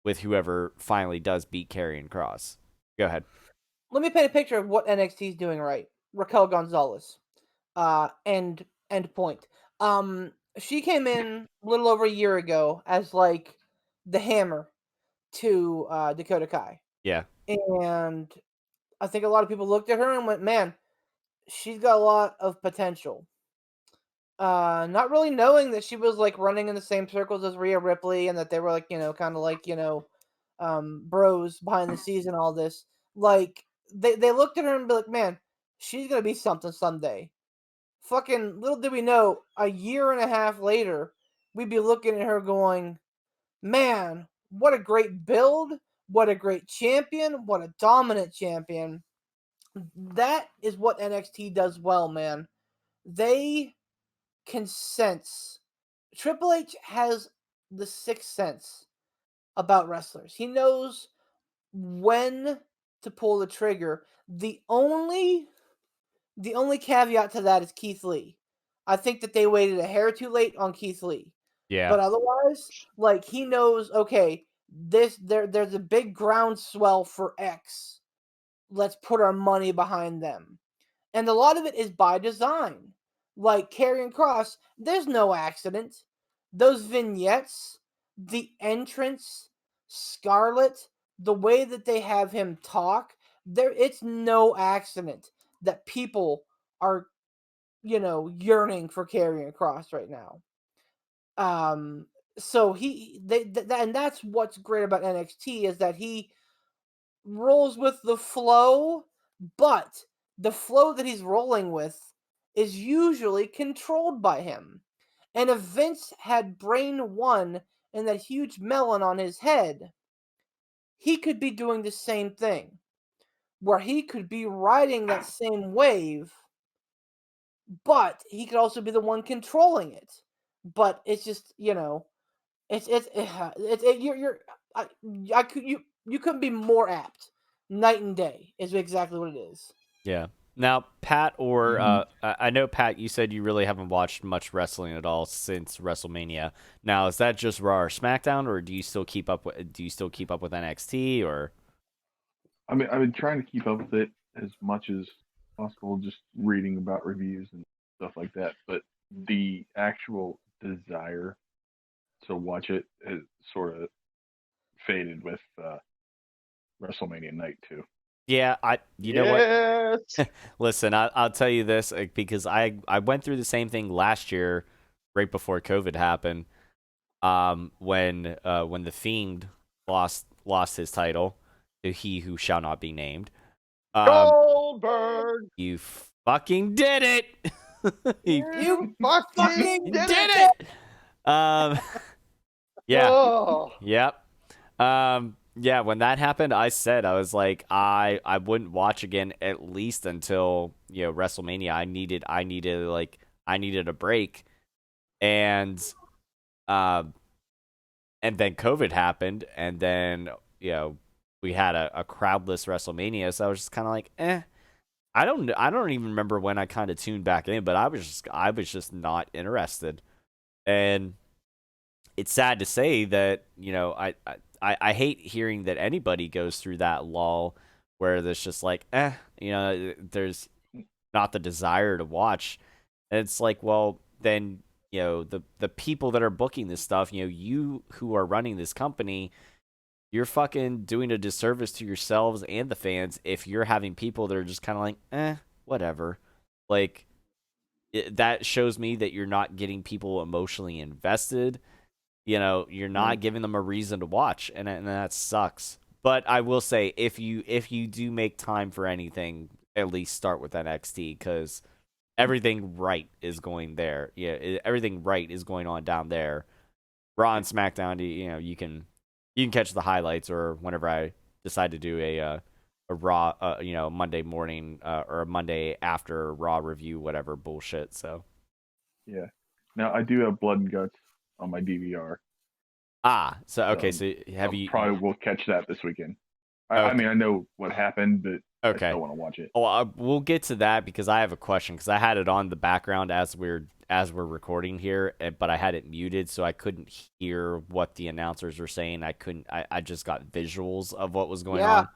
with whoever finally does beat Karrion Kross. Go ahead. Let me paint a picture of what NXT is doing right. Raquel Gonzalez, end point. She came in a little over a year ago as like the hammer to Dakota Kai. Yeah. And I think a lot of people looked at her and went, man, she's got a lot of potential. Not really knowing that she was like running in the same circles as Rhea Ripley, and that they were like, kind of like, bros behind the scenes and all this. Like, they looked at her and be like, man, she's going to be something someday. Fucking little did we know, a year and a half later, we'd be looking at her going, man, what a great build. What a great champion. What a dominant champion. That is what NXT does well, man. They can sense. Triple H has the sixth sense about wrestlers. He knows when to pull the trigger. The only caveat to that is Keith Lee. I think that they waited a hair too late on Keith Lee. Yeah. But otherwise, like, he knows, okay, there's a big groundswell for X. Let's put our money behind them. And a lot of it is by design. Like Karrion Kross, there's no accident. Those vignettes, the entrance, Scarlett, the way that they have him talk, it's no accident that people are, yearning for Karrion Kross right now. So and that's what's great about NXT, is that he rolls with the flow, but the flow that he's rolling with is usually controlled by him. And if Vince had brain one and that huge melon on his head, he could be doing the same thing, where he could be riding that same wave, but he could also be the one controlling it. But it's just, you couldn't be more apt. Night and day is exactly what it is. Yeah. Now, Pat, or I know, Pat, you said you really haven't watched much wrestling at all since WrestleMania. Now, is that just Raw or SmackDown, or do you still keep up with NXT, or? I mean, I've been trying to keep up with it as much as possible, just reading about reviews and stuff like that. But the actual desire to watch it has sort of faded with WrestleMania night too. Yeah, you know what? Listen, I'll tell you this because I went through the same thing last year, right before COVID happened. When the Fiend lost his title to He Who Shall Not Be Named. Goldberg, You fucking did it. you fucking did it. Yeah. Oh. Yep. Yeah, when that happened, I said, I was like, I wouldn't watch again at least until, WrestleMania. I needed a break. And then COVID happened, and then, we had a crowdless WrestleMania, so I was just kind of like, I don't even remember when I kind of tuned back in, but I was just not interested. And it's sad to say that, I hate hearing that anybody goes through that lull where there's just like, there's not the desire to watch. And it's like, well, then, the people that are booking this stuff, you who are running this company, you're fucking doing a disservice to yourselves and the fans if you're having people that are just kind of like, whatever. Like, that shows me that you're not getting people emotionally invested. You're not giving them a reason to watch, and that sucks. But I will say, if you do make time for anything, at least start with NXT, because everything right is going there. Yeah, everything right is going on down there. Raw and SmackDown, you can catch the highlights, or whenever I decide to do a Raw, Monday morning or a Monday after Raw review, whatever bullshit. So yeah. Now I do have Blood and Guts on my DVR. So okay, so have you? Probably will catch that this weekend. Okay. I mean, I know what happened, but okay. I still want to watch it. Well, we'll get to that because I have a question, because I had it on the background as we're recording here, but I had it muted, so I couldn't hear what the announcers were saying. I just got visuals of what was going on.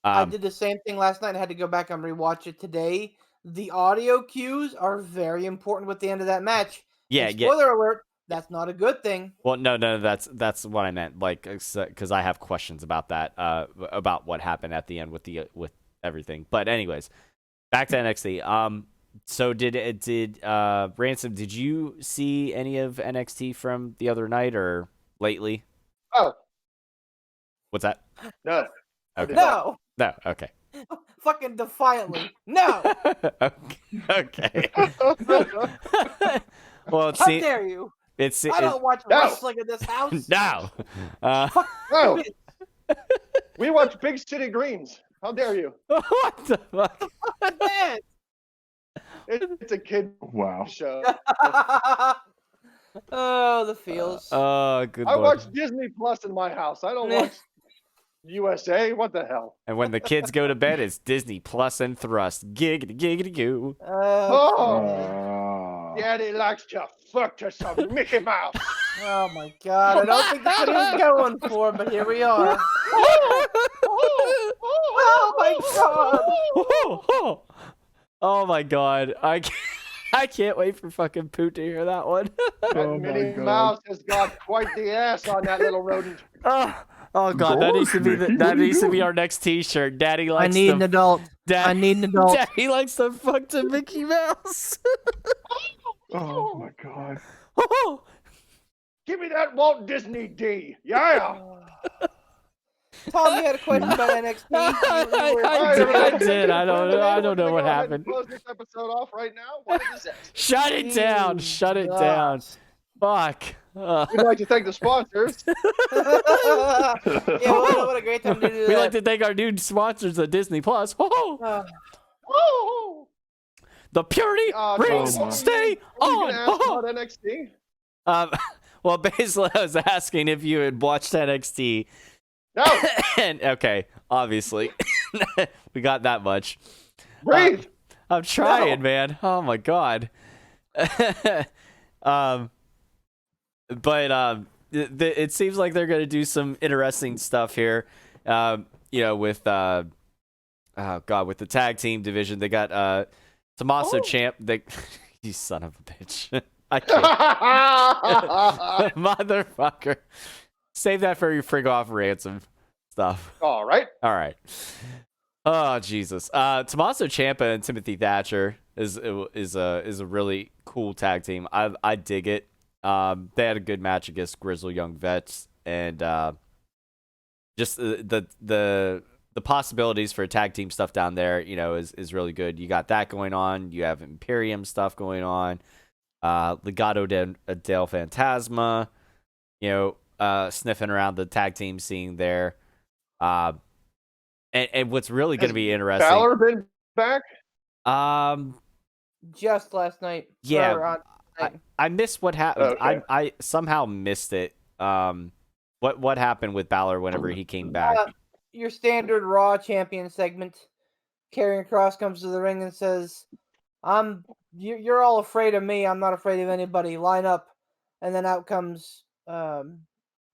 I did the same thing last night. I had to go back and rewatch it today. The audio cues are very important with the end of that match. Yeah. And spoiler alert, that's not a good thing. Well, no, that's what I meant. Like, because I have questions about that, about what happened at the end with everything. But anyways, back to NXT. So did Ransom? Did you see any of NXT from the other night or lately? Oh, what's that? no. Okay. No. No. Okay. Fucking defiantly. No. Okay. Well, How dare you? I don't watch wrestling in this house. No. No. We watch Big City Greens. How dare you? What the fuck? Man. It's a kid show. Oh, the feels. Good I Lord. watch Disney Plus in my house. I don't watch USA. What the hell? And when the kids go to bed, it's Disney Plus and Thrust. Giggity, giggity, goo. Daddy likes to fuck to some Mickey Mouse. Oh my God! I don't think that's what he was going for, but here we are. Oh my God! Oh my God! I can't wait for fucking Poot to hear that one. That Minnie Mouse has got quite the ass on that little rodent. Oh God, that needs to be our next T-shirt. Daddy likes. I need an adult. I need an adult. Daddy likes to fuck to Mickey Mouse. Oh my God. Give me that Walt Disney D. Yeah. Tom, you had a question about NXT. I did. I don't know what happened. Close this episode off right now. What is this? Shut it down. Shut it down. Fuck. We'd like to thank the sponsors. Yeah, what a great time to do that. We'd like to thank our new sponsors at Disney Plus. The purity rings stay on. About NXT? Well, basically, I was asking if you had watched NXT. No. And okay, obviously, we got that much. Breathe. I'm trying, man. Oh my God. But it seems like they're gonna do some interesting stuff here. With with the tag team division, they got Tommaso Ciampa. You son of a bitch! I can't. Motherfucker. Save that for your frig off Ransom stuff. All right. Oh Jesus! Tommaso Ciampa and Timothy Thatcher is a really cool tag team. I dig it. They had a good match against Grizzled Young Vets, and just the possibilities for tag team stuff down there, is really good. You got that going on. You have Imperium stuff going on. Legado del Fantasma, sniffing around the tag team scene there. And what's really going to be interesting. Balor been back? Just last night. Yeah, I missed what happened. Okay. I somehow missed it. What happened with Balor whenever he came back? Your standard Raw champion segment. Karrion Kross comes to the ring and says, you're all afraid of me. I'm not afraid of anybody. Line up. And then out comes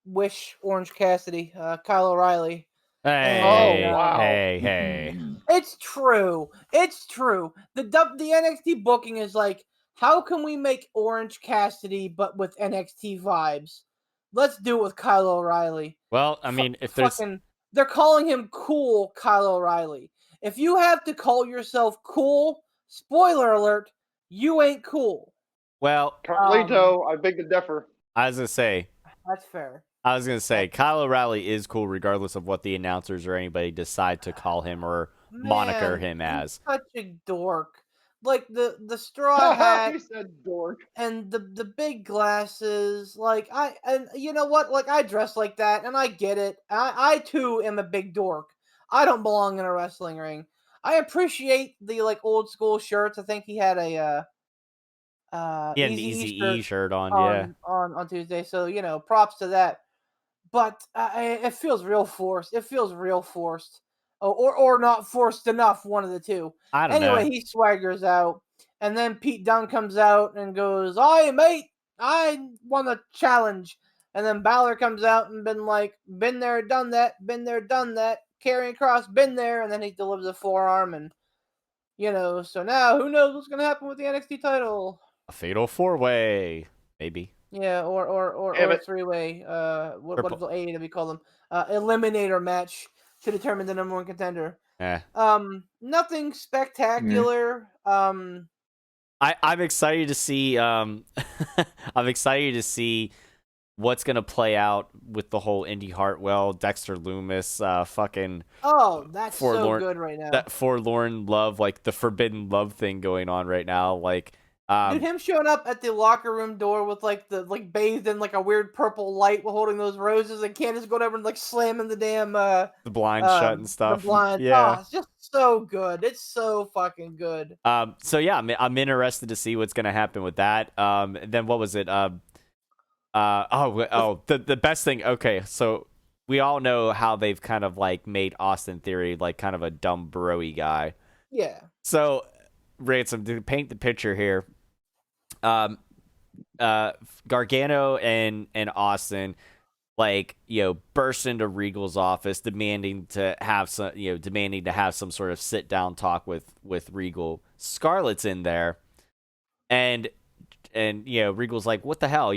Wish Orange Cassidy, Kyle O'Reilly. Hey, wow. hey. It's true. The NXT booking is like, how can we make Orange Cassidy but with NXT vibes? Let's do it with Kyle O'Reilly. Well, I mean, if there's they're calling him Cool Kyle O'Reilly. If you have to call yourself cool, spoiler alert, you ain't cool. Well, Carlito, I beg to differ. I was gonna say. That's fair. I was gonna say Kyle O'Reilly is cool regardless of what the announcers or anybody decide to call him or moniker him as. He's such a dork. Like the straw hat He said dork. and the big glasses. And you know what? Like, I dress like that and I get it. I too am a big dork. I don't belong in a wrestling ring. I appreciate the old school shirts. I think he had a He had an Easy E shirt on, on Tuesday. So props to that. But it feels real forced. Or not forced enough, one of the two. I don't know. Anyway, he swaggers out. And then Pete Dunne comes out and goes, "Hey, mate, I won the challenge." And then Balor comes out and been there, done that, Karrion Kross, been there. And then he delivers a forearm. And, so now who knows what's going to happen with the NXT title? A fatal 4-way, maybe. Yeah, or a 3-way. What does AEW call them? Eliminator match to determine the number one contender. Nothing spectacular. I'm excited to see. I'm excited to see what's gonna play out with the whole Indy Hartwell, Dexter Lumis, fucking. Oh, that's so good right now. That forlorn love, like the forbidden love thing going on right now, like. Dude, him showing up at the locker room door with bathed in a weird purple light while holding those roses, and Candace going over and slamming the damn the blind shut and stuff. The blind, yeah, it's just so good. It's so fucking good. So yeah, I'm interested to see what's gonna happen with that. Then what was it? The best thing. Okay, so we all know how they've kind of made Austin Theory kind of a dumb bro-y guy. Yeah. So, Ransom, to paint the picture here. Gargano and Austin burst into Regal's office demanding to have some sort of sit down talk with Regal. Scarlett's in there and Regal's like, what the hell,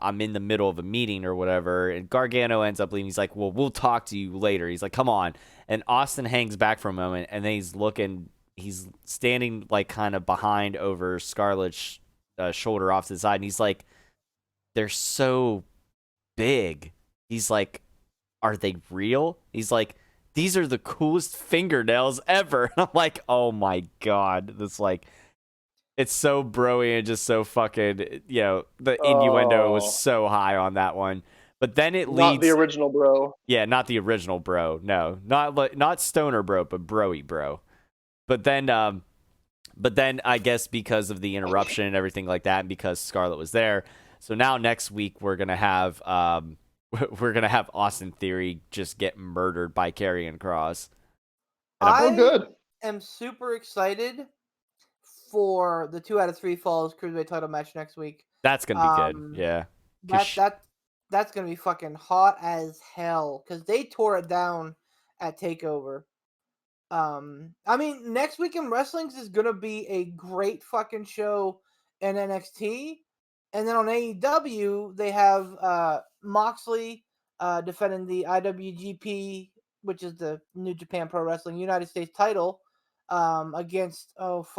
I'm in the middle of a meeting or whatever, and Gargano ends up leaving. He's like, well, we'll talk to you later. He's like, come on. And Austin hangs back for a moment, and then he's standing kind of behind over Scarlett's shoulder off to the side, and he's like, they're so big. He's like, are they real? He's like, these are the coolest fingernails ever. And I'm like, oh my god, this it's so broy and just so fucking, the innuendo was so high on that one. But then it leads, not the original bro. Yeah, not the original bro. No, not stoner bro, but broy bro. But then I guess because of the interruption and everything like that, and because Scarlett was there, so now next week we're gonna have Austin Theory just get murdered by Karrion Kross. Good. I'm super excited for the 2 out of 3 Falls Cruiserweight title match next week. That's gonna be good. Yeah. That's gonna be fucking hot as hell because they tore it down at TakeOver. I mean, next week in wrestling is gonna be a great fucking show in NXT, and then on AEW they have Moxley defending the IWGP which is the New Japan Pro Wrestling United States title, against God,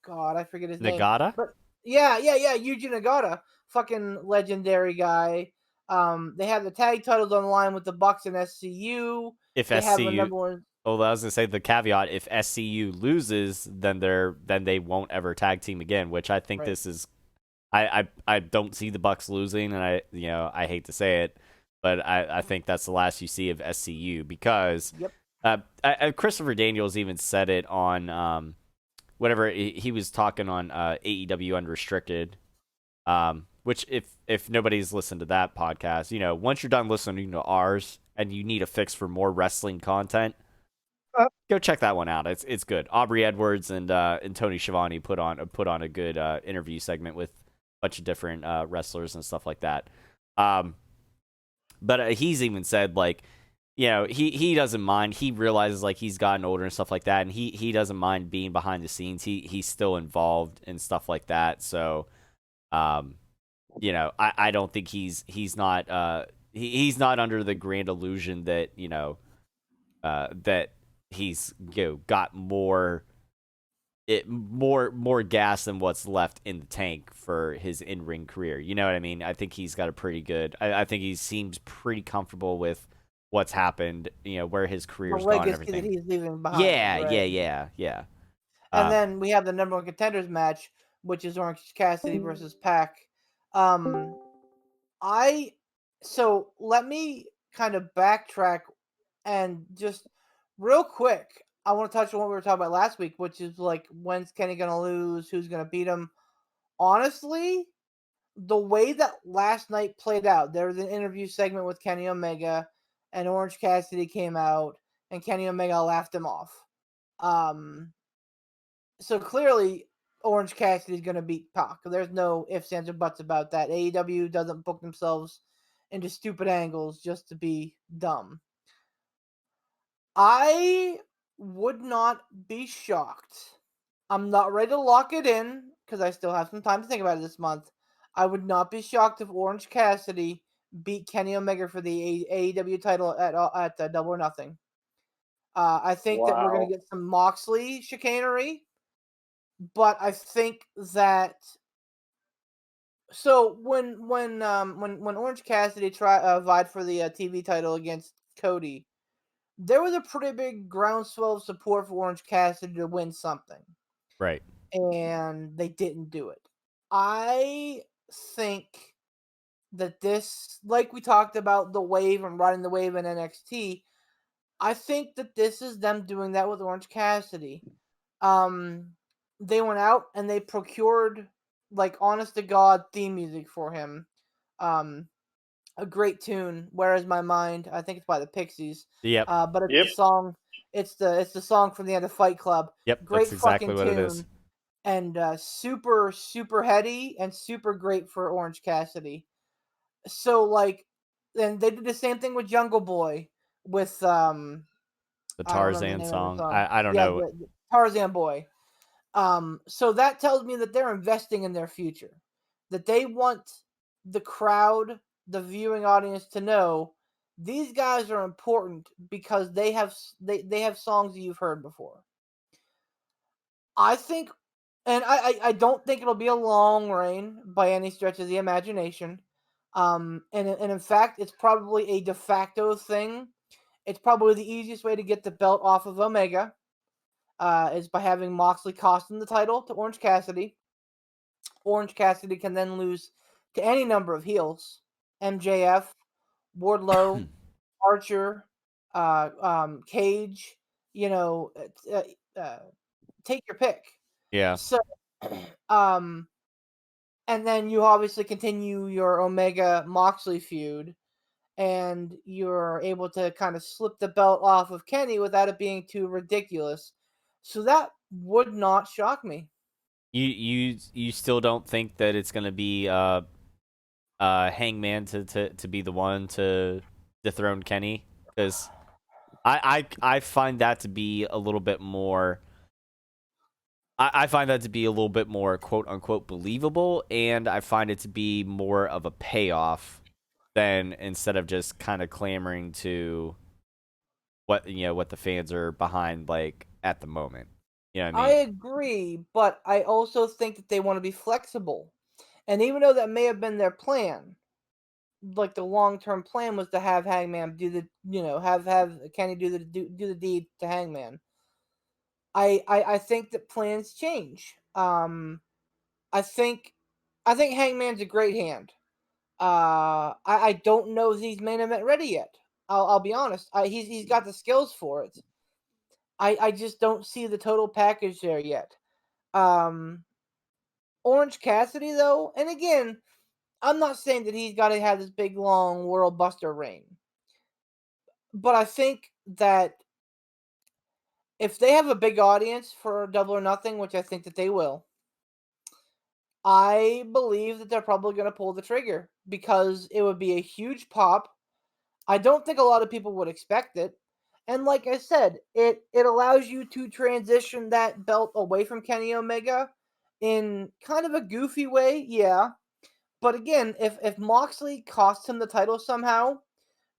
I forget his name. Nagata? But yeah, Yuji Nagata, fucking legendary guy. They have the tag titles on the line with the Bucks and SCU. If They have a SCU, number one. oh, I was gonna say the caveat: if SCU loses, then they won't ever tag team again. Which I think Right. this is. I don't see the Bucks losing, and I hate to say it, but I think that's the last you see of SCU because Christopher Daniels even said it on whatever he was talking on AEW Unrestricted, which if nobody's listened to that podcast, once you're done listening to ours and you need a fix for more wrestling content, go check that one out. It's good. Aubrey Edwards and Tony Schiavone put on a good interview segment with a bunch of different wrestlers and stuff like that. But he's even said he doesn't mind. He realizes he's gotten older and stuff like that, and he doesn't mind being behind the scenes. He's still involved in stuff like that. So, I don't think he's not he's not under the grand illusion that that he's got more gas than what's left in the tank for his in-ring career. You know what I mean? I think he's got a pretty good. I think he seems pretty comfortable with what's happened. Where his career's gone and everything. That he's leaving behind. Yeah, right? yeah. And then we have the number one contenders match, which is Orange Cassidy versus Pac. So let me kind of backtrack and just real quick. I want to touch on what we were talking about last week, which is when's Kenny gonna lose? Who's gonna beat him? Honestly, the way that last night played out, there was an interview segment with Kenny Omega, and Orange Cassidy came out, and Kenny Omega laughed him off. So clearly, Orange Cassidy is gonna beat Pac. There's no ifs, ands, or buts about that. AEW doesn't book themselves into stupid angles just to be dumb. I would not be shocked. I'm not ready to lock it in because I still have some time to think about it this month. I would not be shocked if Orange Cassidy beat Kenny Omega for the AEW title at Double or Nothing. I think that we're going to get some Moxley chicanery, but I think that when Orange Cassidy vied for the TV title against Cody, there was a pretty big groundswell of support for Orange Cassidy to win something. Right. And they didn't do it. I think that this, like we talked about the wave and riding the wave in NXT, I think that this is them doing that with Orange Cassidy. They went out and they procured honest to God theme music for him. A great tune, Where Is My Mind? I think it's by the Pixies. Yep. But it's the song. It's the song from the end of Fight Club. Yep. Great That's exactly fucking what tune. it is. And super super heady and super great for Orange Cassidy. So and they did the same thing with Jungle Boy with the Tarzan song. I don't know. The Tarzan Boy. So that tells me that they're investing in their future. That they want the crowd, the viewing audience to know these guys are important because they have songs that you've heard before. I think, and I don't think it'll be a long reign by any stretch of the imagination. And in fact, it's probably a de facto thing. It's probably the easiest way to get the belt off of Omega, is by having Moxley cost him the title to Orange Cassidy. Orange Cassidy can then lose to any number of heels. MJF, Wardlow, Archer, Cage, take your pick. Yeah. So, and then you obviously continue your Omega Moxley feud, and you're able to kind of slip the belt off of Kenny without it being too ridiculous. So that would not shock me. You still don't think that it's going to be Hangman to be the one to dethrone Kenny? Because I find that to be a little bit more. I find that to be a little bit more quote unquote believable, and I find it to be more of a payoff than instead of just kind of clamoring to what the fans are behind like at the moment. You know what I I mean? agree, but I also think that they want to be flexible. And even though that may have been their plan, like the long-term plan was to have Hangman do the, have Kenny do the deed to Hangman. I think that plans change. I think Hangman's a great hand. I don't know if he's main event ready yet. I'll be honest. He's got the skills for it. I just don't see the total package there yet. Orange Cassidy though, and again, I'm not saying that he's got to have this big long world buster reign, but I think that if they have a big audience for Double or Nothing, which I think that they will, I believe that they're probably going to pull the trigger because it would be a huge pop. I don't think a lot of people would expect it. And like I said, it allows you to transition that belt away from Kenny Omega in kind of a goofy way, yeah. But again, if Moxley costs him the title somehow,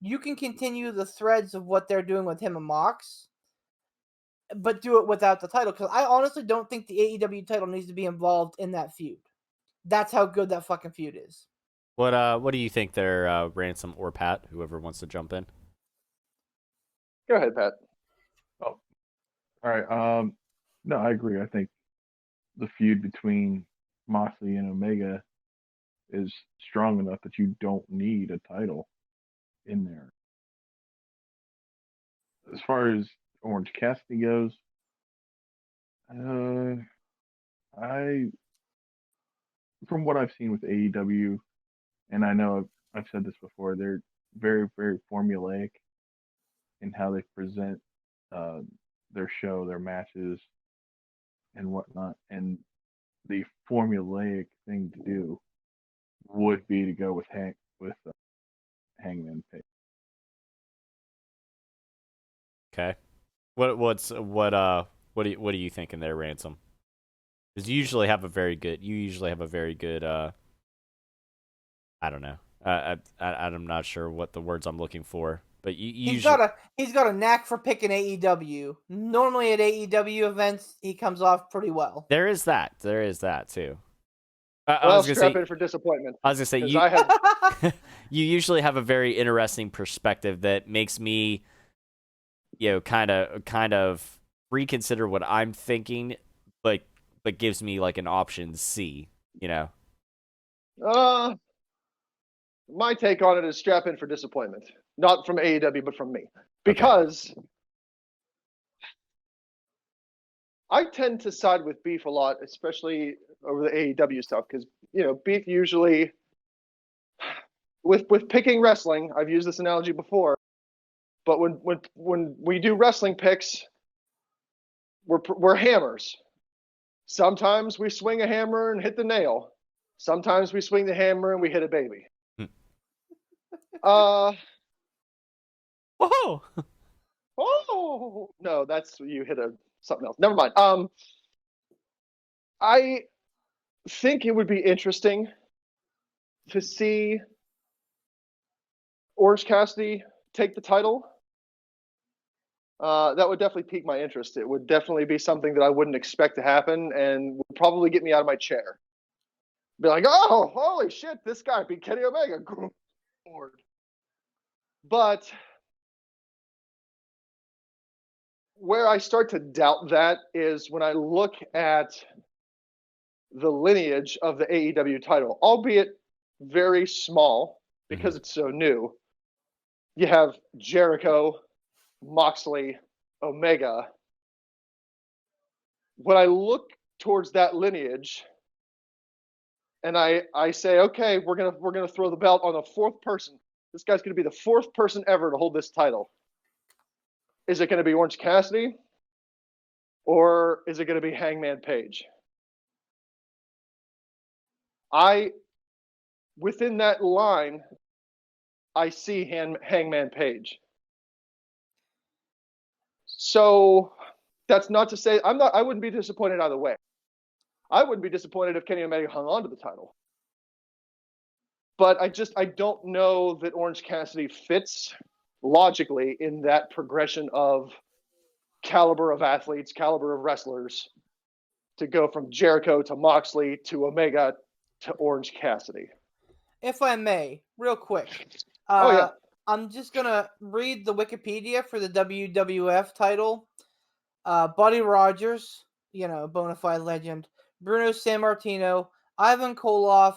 you can continue the threads of what they're doing with him and Mox, but do it without the title. Because I honestly don't think the AEW title needs to be involved in that feud. That's how good that fucking feud is. What do you think there, Ransom or Pat, whoever wants to jump in? Go ahead, Pat. Oh, all right. No, I agree. I think the feud between Moxley and Omega is strong enough that you don't need a title in there. As far as Orange Cassidy goes, I from what I've seen with AEW, and I know I've said this before, they're very, very formulaic in how they present uh, their show, their matches, and whatnot. And the formulaic thing to do would be to go with Hangman Page. Okay. What are you thinking there, Ransom? Because you usually have a very good. I don't know. I'm not sure what the words I'm looking for, but you usually He's got a knack for picking AEW. Normally at AEW events, he comes off pretty well. There is that too. Well, strap in for disappointment. I was gonna say you usually have a very interesting perspective that makes me, kind of reconsider what I'm thinking, but gives me like an option C. My take on it is strap in for disappointment. Not from AEW, but from me. Because I tend to side with Beef a lot, especially over the AEW stuff, because, Beef usually, with picking wrestling, I've used this analogy before, but when we do wrestling picks, we're hammers. Sometimes we swing a hammer and hit the nail. Sometimes we swing the hammer and we hit a baby. Whoa! Oh no, that's you hit something else. Never mind. I think it would be interesting to see Orange Cassidy take the title. That would definitely pique my interest. It would definitely be something that I wouldn't expect to happen and would probably get me out of my chair. Be like, oh, holy shit, this guy beat Kenny Omega. But where I start to doubt that is when I look at the lineage of the AEW title, albeit very small because it's so new. You have Jericho, Moxley, Omega. When I look towards that lineage and I say, okay, we're gonna throw the belt on the fourth person. This guy's gonna be the fourth person ever to hold this title. Is it gonna be Orange Cassidy? Or is it gonna be Hangman Page? Within that line, I see Hangman Page. So that's not to say I wouldn't be disappointed either way. I wouldn't be disappointed if Kenny Omega hung on to the title. But I don't know that Orange Cassidy fits logically in that progression of caliber of athletes, caliber of wrestlers, to go from Jericho to Moxley to Omega to Orange Cassidy. If I may, real quick. Oh, yeah. I'm just going to read the Wikipedia for the WWF title. Buddy Rogers, bona fide legend. Bruno Sammartino, Ivan Koloff,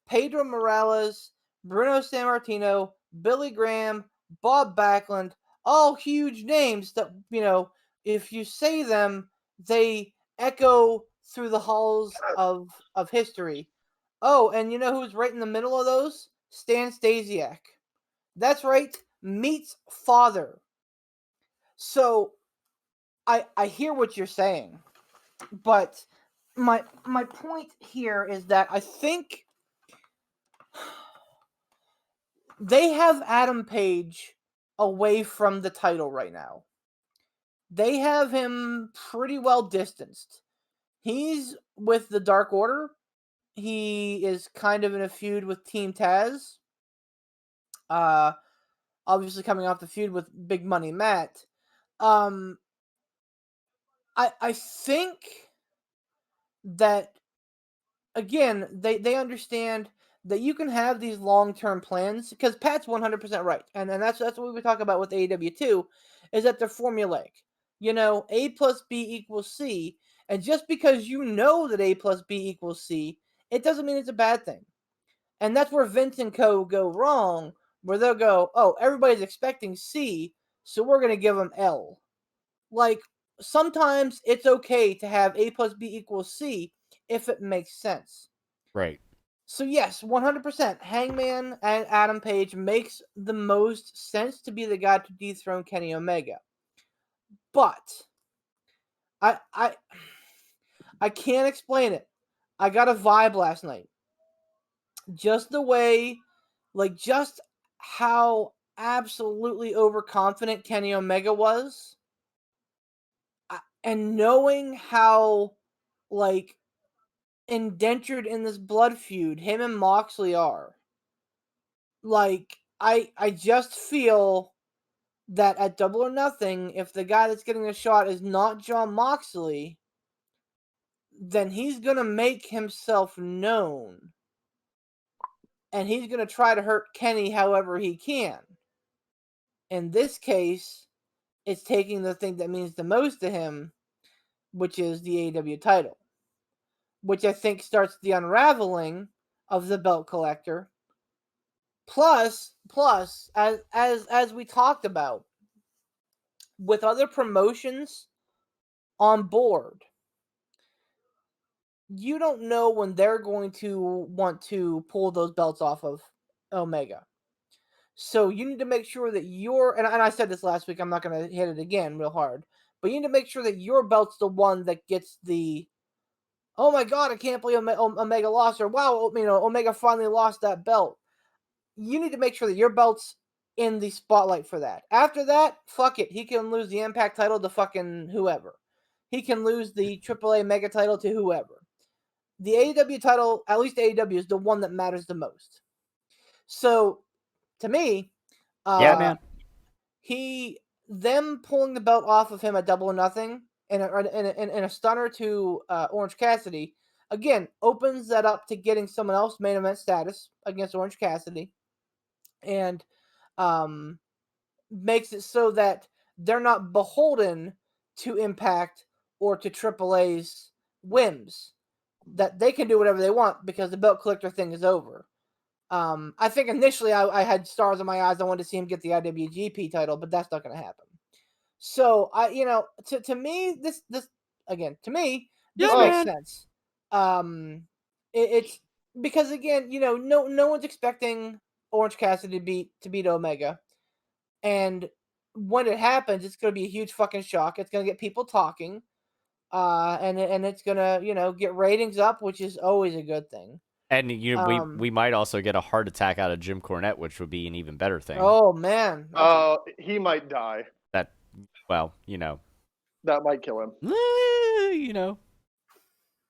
Pedro Morales, Bruno Sammartino, Billy Graham, Bob Backlund, all huge names that, if you say them, they echo through the halls of history. Oh, and you know who's right in the middle of those? Stan Stasiak. That's right, Meat's father. So, I hear what you're saying, but my point here is that I think they have Adam Page away from the title right now. They have him pretty well distanced. He's with the Dark Order. He is kind of in a feud with Team Taz. Obviously coming off the feud with Big Money Matt. I think that, again, they understand that you can have these long-term plans, because Pat's 100% right. And that's what we talk about with AEW too, is that they're formulaic. A plus B equals C. And just because you know that A plus B equals C, it doesn't mean it's a bad thing. And that's where Vince and Co. go wrong, where they'll go, oh, everybody's expecting C, so we're going to give them L. Like, sometimes it's okay to have A plus B equals C if it makes sense. Right. So yes, 100%, Hangman and Adam Page makes the most sense to be the guy to dethrone Kenny Omega. But I can't explain it. I got a vibe last night. Just the way, just how absolutely overconfident Kenny Omega was. And knowing how, indentured in this blood feud him and Moxley are. I just feel that at Double or Nothing, if the guy that's getting a shot is not Jon Moxley, then he's going to make himself known. And he's going to try to hurt Kenny however he can. In this case, it's taking the thing that means the most to him, which is the AEW title. Which I think starts the unraveling of the belt collector. Plus, as we talked about, with other promotions on board, you don't know when they're going to want to pull those belts off of Omega. So you need to make sure that and I said this last week, I'm not going to hit it again real hard, but you need to make sure that your belt's the one that gets the, oh my God, I can't believe Omega lost, or wow, Omega finally lost that belt. You need to make sure that your belt's in the spotlight for that. After that, fuck it. He can lose the Impact title to fucking whoever. He can lose the AAA Mega title to whoever. The AEW title, at least AEW, is the one that matters the most. So, to me, yeah, man. Them pulling the belt off of him at Double or Nothing in a stunner to Orange Cassidy, again, opens that up to getting someone else main event status against Orange Cassidy, and makes it so that they're not beholden to Impact or to AAA's whims. That they can do whatever they want because the belt collector thing is over. I think initially I had stars in my eyes. I wanted to see him get the IWGP title, but that's not going to happen. So to me, this makes sense. It's because, again, no one's expecting Orange Cassidy to beat Omega, and when it happens, it's going to be a huge fucking shock. It's going to get people talking, and it's going to get ratings up, which is always a good thing. And we might also get a heart attack out of Jim Cornette, which would be an even better thing. Oh man! He might die. That might kill him.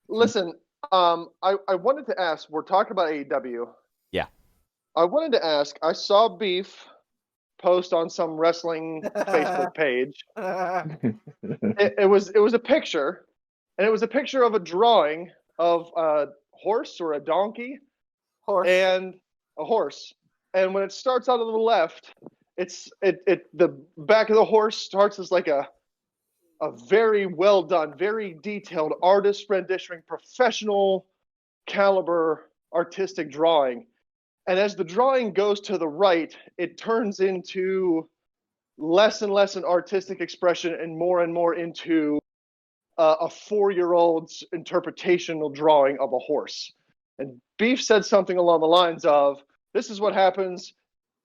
Listen, I wanted to ask. We're talking about AEW. Yeah. I wanted to ask. I saw beef post on some wrestling Facebook page. It was a picture, and it was a picture of a drawing of a horse or a donkey Horse. and a horse. And when it starts out on the left, the back of the horse starts as like a very well done, very detailed artist rendition, professional caliber artistic drawing. And as the drawing goes to the right, it turns into less and less an artistic expression and more into a 4-year-old's interpretational drawing of a horse. And Beef said something along the lines of, this is what happens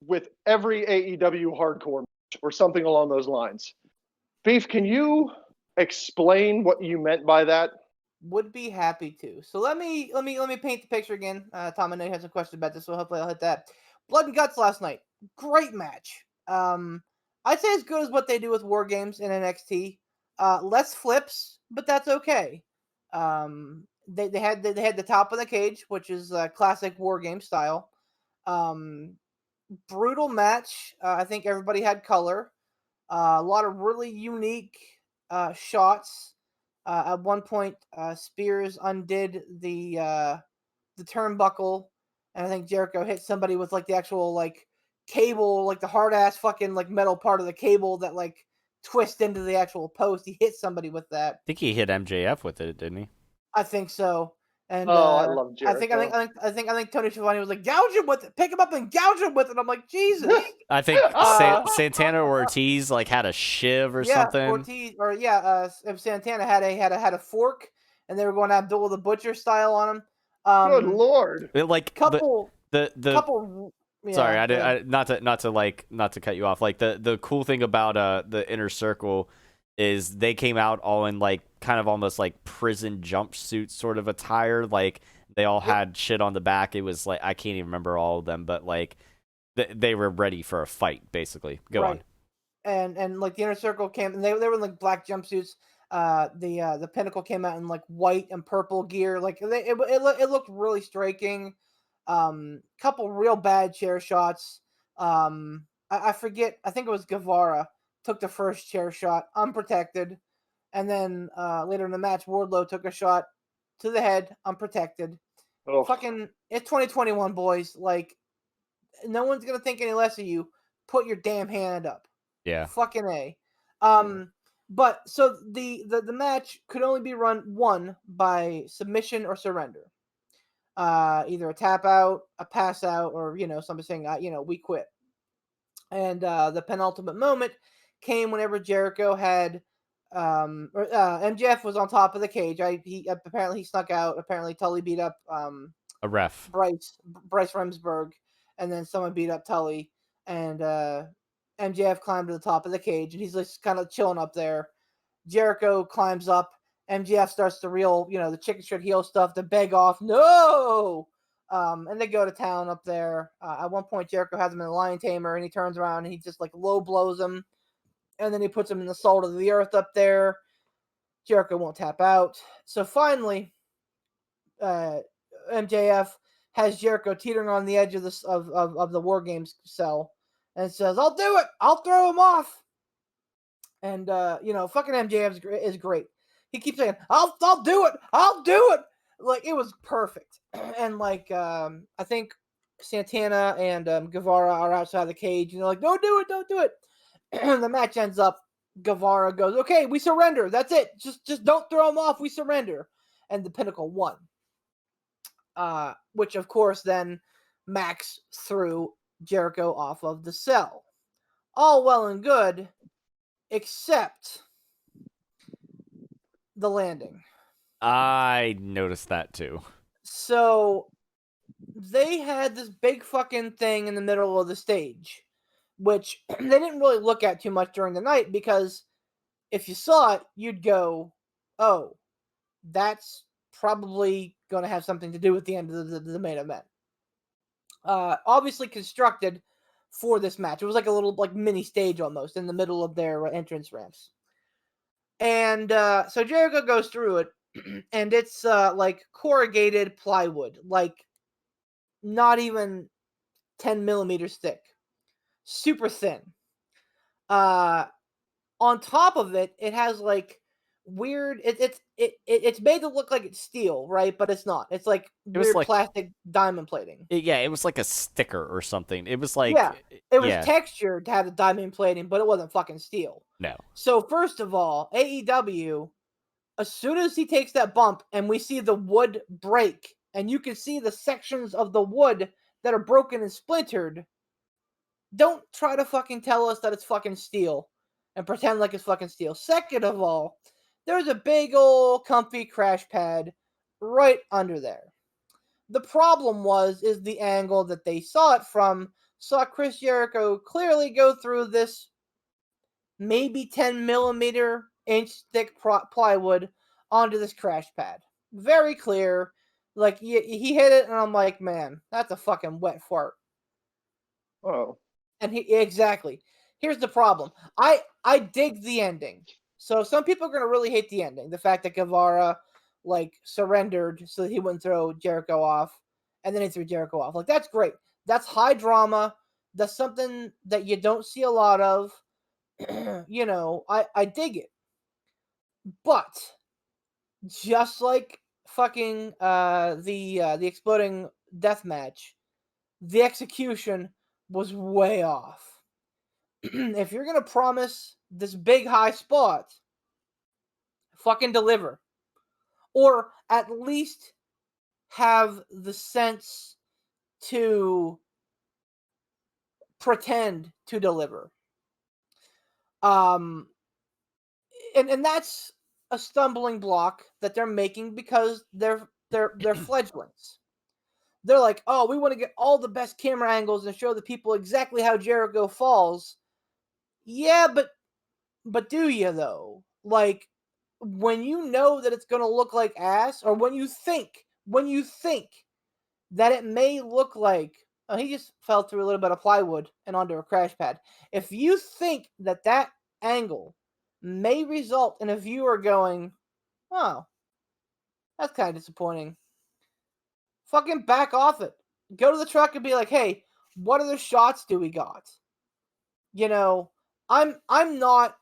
with every AEW hardcore match, or something along those lines. Beef, can you explain what you meant by that? Would be happy to. So let me paint the picture again. Tom, I know you had some questions about this, so hopefully I'll hit that. Blood and Guts last night. Great match. I'd say as good as what they do with War Games in NXT. Less flips, but that's okay. They had the top of the cage, which is classic War Game style. Brutal match. I think everybody had color. A lot of really unique shots. At one point, Spears undid the turnbuckle, and I think Jericho hit somebody with like the actual like cable, like the hard ass fucking like metal part of the cable that like twist into the actual post. He hit somebody with that. I think he hit MJF with it, didn't he? I think so. And I love Jericho. I think Tony Schiavone was like, gouge him with it, pick him up and gouge him with it. I'm like, Jesus. I think Santana or Ortiz like had a shiv or something. Ortiz or Santana had a fork, and they were going Abdullah the Butcher style on him. Good Lord! Couple. Sorry, not to cut you off. Like the cool thing about the Inner Circle is they came out all in like kind of almost like prison jumpsuit sort of attire. Like they all had shit on the back. It was like I can't even remember all of them, but like they were ready for a fight, basically. Go on. And like the Inner Circle came, and they were in like black jumpsuits. The Pinnacle came out in like white and purple gear. Like it looked really striking. Couple real bad chair shots. I forget. I think it was Guevara took the first chair shot unprotected, and then later in the match, Wardlow took a shot to the head unprotected. Oh. Fucking, it's 2021, boys. Like, no one's gonna think any less of you. Put your damn hand up. Yeah. Fucking A. But so the match could only be won by submission or surrender. Either a tap out, a pass out, or somebody saying we quit. And the penultimate moment came whenever Jericho had MJF was on top of the cage. He apparently snuck out. Apparently Tully beat up a ref, Bryce Remsburg, and then someone beat up Tully, and MJF climbed to the top of the cage, and he's just kind of chilling up there. Jericho climbs up. MJF starts to reel, the chicken shit heel stuff to beg off. No! And they go to town up there. At one point, Jericho has him in the lion tamer, and he turns around and he just like low blows him. And then he puts him in the salt of the earth up there. Jericho won't tap out. So finally, MJF has Jericho teetering on the edge of the War Games cell and says, "I'll do it. I'll throw him off." And fucking MJF is great. He keeps saying, "I'll do it. I'll do it." Like, it was perfect. And like I think Santana and Guevara are outside the cage, and they're like, "Don't do it. Don't do it." The match ends up. Guevara goes, "Okay, we surrender. That's it. Just don't throw him off. We surrender." And the Pinnacle won. Which of course then Max threw Jericho off of the cell. All well and good, except the landing. I noticed that too. So they had this big fucking thing in the middle of the stage, which they didn't really look at too much during the night, because if you saw it, you'd go, "Oh, that's probably going to have something to do with the end of the main event." Obviously constructed for this match. It was like a little like mini stage almost in the middle of their entrance ramps. And so Jericho goes through it, and it's like corrugated plywood, like not even 10 millimeters thick. super thin. On top of it, it has like weird. It's made to look like it's steel, right? But it's not. It's like weird plastic diamond plating. It was like a sticker or something. It was like it was textured to have the diamond plating, but it wasn't fucking steel. No. So first of all, AEW, as soon as he takes that bump and we see the wood break, and you can see the sections of the wood that are broken and splintered, don't try to fucking tell us that it's fucking steel and pretend like it's fucking steel. Second of all, there's a big old comfy crash pad right under there. The problem is the angle that they saw it from. Saw Chris Jericho clearly go through this maybe 10 millimeter inch thick plywood onto this crash pad. Very clear. Like, he hit it, and I'm like, man, that's a fucking wet fart. Oh. And exactly. Here's the problem. I dig the ending. So some people are going to really hate the ending. The fact that Guevara, like, surrendered so that he wouldn't throw Jericho off, and then he threw Jericho off. Like, that's great. That's high drama. That's something that you don't see a lot of. You know, I dig it. But just like fucking the exploding death match, the execution was way off. If you're gonna promise this big high spot, fucking deliver. Or at least have the sense to pretend to deliver. And that's a stumbling block that they're making because they're fledglings. They're like, oh, we want to get all the best camera angles and show the people exactly how Jericho falls. Yeah, but do you though? Like, when you know that it's gonna look like ass, or when you think that it may look like, oh, he just fell through a little bit of plywood and onto a crash pad. If you think that angle may result in a viewer going, oh, that's kind of disappointing, fucking back off it. Go to the truck and be like, hey, what other shots do we got? You know, I'm not,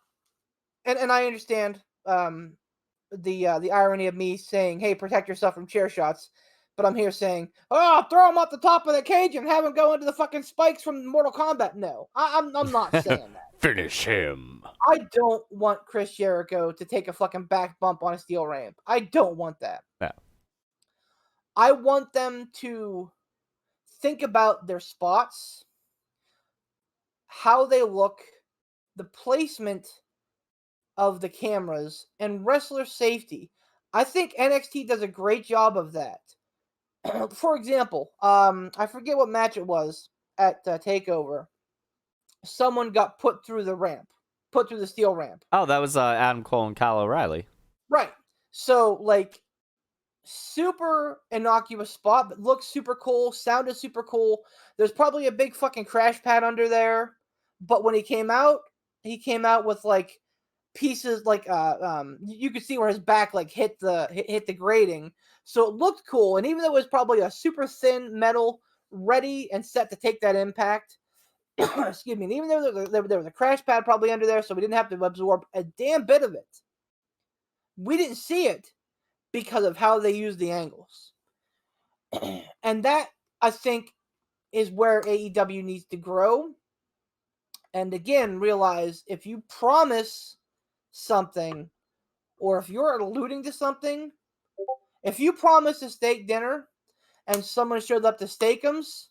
and I understand the irony of me saying, hey, protect yourself from chair shots, but I'm here saying, oh, throw him off the top of the cage and have him go into the fucking spikes from Mortal Kombat. No, I'm not saying that. Finish him. I don't want Chris Jericho to take a fucking back bump on a steel ramp. I don't want that. No. I want them to think about their spots, how they look, the placement of the cameras, and wrestler safety. I think NXT does a great job of that. For example, I forget what match it was at TakeOver. Someone got put through the steel ramp. Oh, that was Adam Cole and Kyle O'Reilly. Right. So, like, super innocuous spot, but looks super cool, sounded super cool. There's probably a big fucking crash pad under there, but when he came out with like pieces, like you could see where his back like hit the grating, so it looked cool. And even though it was probably a super thin metal, ready and set to take that impact, excuse me, and even though there was a crash pad probably under there, so we didn't have to absorb a damn bit of it, we didn't see it because of how they use the angles. And that, I think, is where AEW needs to grow. And again, realize if you promise something, or if you're alluding to something, if you promise a steak dinner and someone showed up to steakums,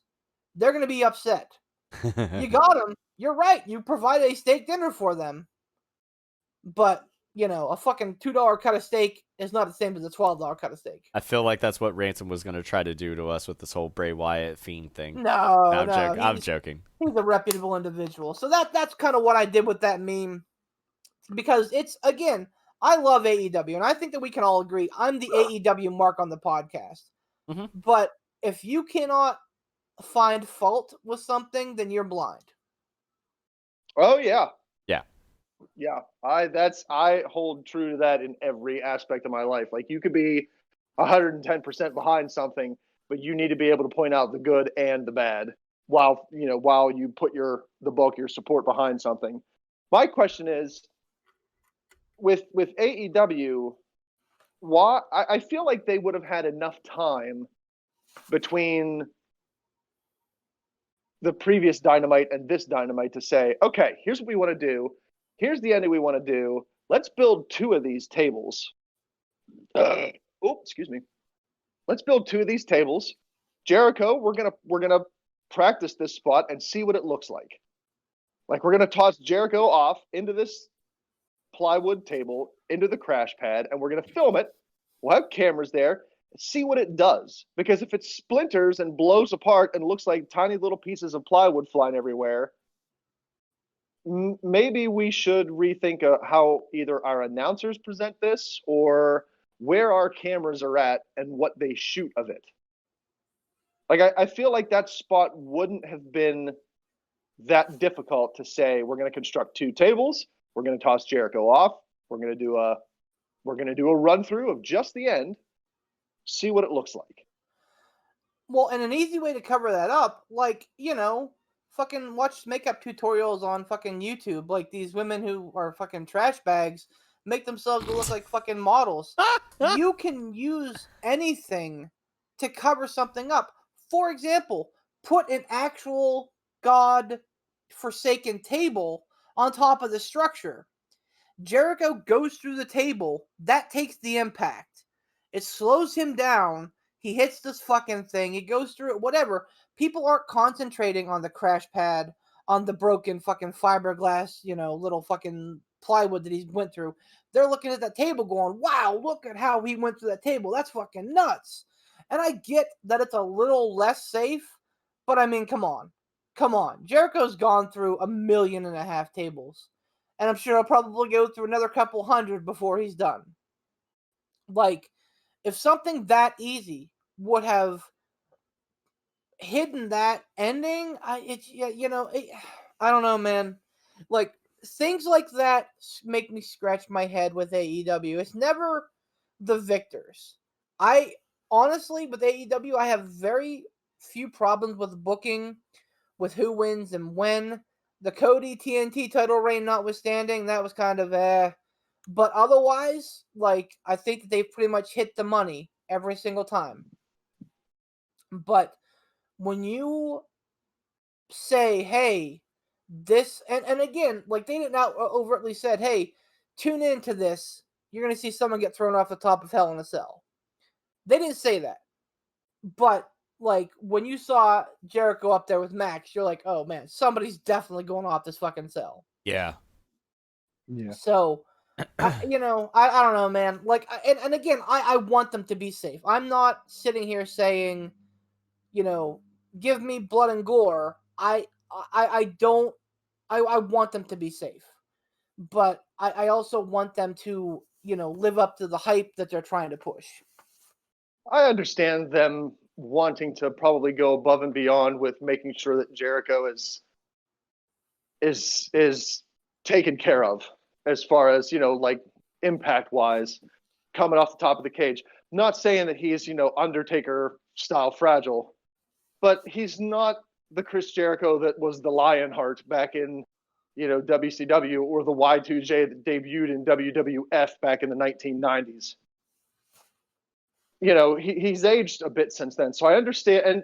they're going to be upset. You got them. You're right. You provide a steak dinner for them. But, you know, a fucking $2 cut of steak is not the same as a $12 cut of steak. I feel like that's what Ransom was going to try to do to us with this whole Bray Wyatt Fiend thing. No, I'm joking. He's a reputable individual. So that's kind of what I did with that meme. Because it's, again, I love AEW, and I think that we can all agree I'm the AEW mark on the podcast. Mm-hmm. But if you cannot find fault with something, then you're blind. Oh, yeah. Yeah. Yeah, I hold true to that in every aspect of my life. Like, you could be 110% behind something, but you need to be able to point out the good and the bad while you put the bulk of your support behind something. My question is, with AEW, why I feel like they would have had enough time between the previous Dynamite and this Dynamite to say, okay, here's what we want to do. Here's the ending we want to do. Let's build 2 of these tables. Excuse me. Let's build 2 of these tables. Jericho, we're gonna practice this spot and see what it looks like. Like, we're gonna toss Jericho off into this plywood table, into the crash pad, and we're gonna film it. We'll have cameras there. See what it does. Because if it splinters and blows apart and looks like tiny little pieces of plywood flying everywhere, maybe we should rethink how either our announcers present this or where our cameras are at and what they shoot of it. Like, I feel like that spot wouldn't have been that difficult to say, we're going to construct 2 tables, we're going to toss Jericho off, we're going to do a run through of just the end, see what it looks like. Well, and an easy way to cover that up, like, fucking watch makeup tutorials on fucking YouTube. Like, these women who are fucking trash bags make themselves look like fucking models. You can use anything to cover something up. For example, put an actual God-forsaken table on top of the structure. Jericho goes through the table. That takes the impact. It slows him down. He hits this fucking thing. He goes through it, whatever. People aren't concentrating on the crash pad, on the broken fucking fiberglass, little fucking plywood that he went through. They're looking at that table going, wow, look at how he went through that table. That's fucking nuts. And I get that it's a little less safe, but I mean, come on. Jericho's gone through 1.5 million tables. And I'm sure he'll probably go through another couple hundred before he's done. Like, if something that easy would have hidden that ending, I don't know, man. Like, things like that make me scratch my head with AEW. It's never the victors. Honestly, with AEW, I have very few problems with booking, with who wins and when. The Cody TNT title reign notwithstanding, that was kind of But otherwise, like, I think that they've pretty much hit the money every single time. But when you say, hey, this, and again, like, they didn't overtly said, hey, tune into this, you're going to see someone get thrown off the top of Hell in a Cell. They didn't say that. But, like, when you saw Jericho up there with Max, you're like, oh, man, somebody's definitely going off this fucking cell. Yeah. So, I don't know, man. Like, and again, I want them to be safe. I'm not sitting here saying, give me blood and gore. I want them to be safe. But I also want them to, live up to the hype that they're trying to push. I understand them wanting to probably go above and beyond with making sure that Jericho is taken care of as far as, like, impact wise, coming off the top of the cage. Not saying that he's, Undertaker style fragile, but he's not the Chris Jericho that was the Lionheart back in, WCW, or the Y2J that debuted in WWF back in the 1990s. He's aged a bit since then. So I understand. And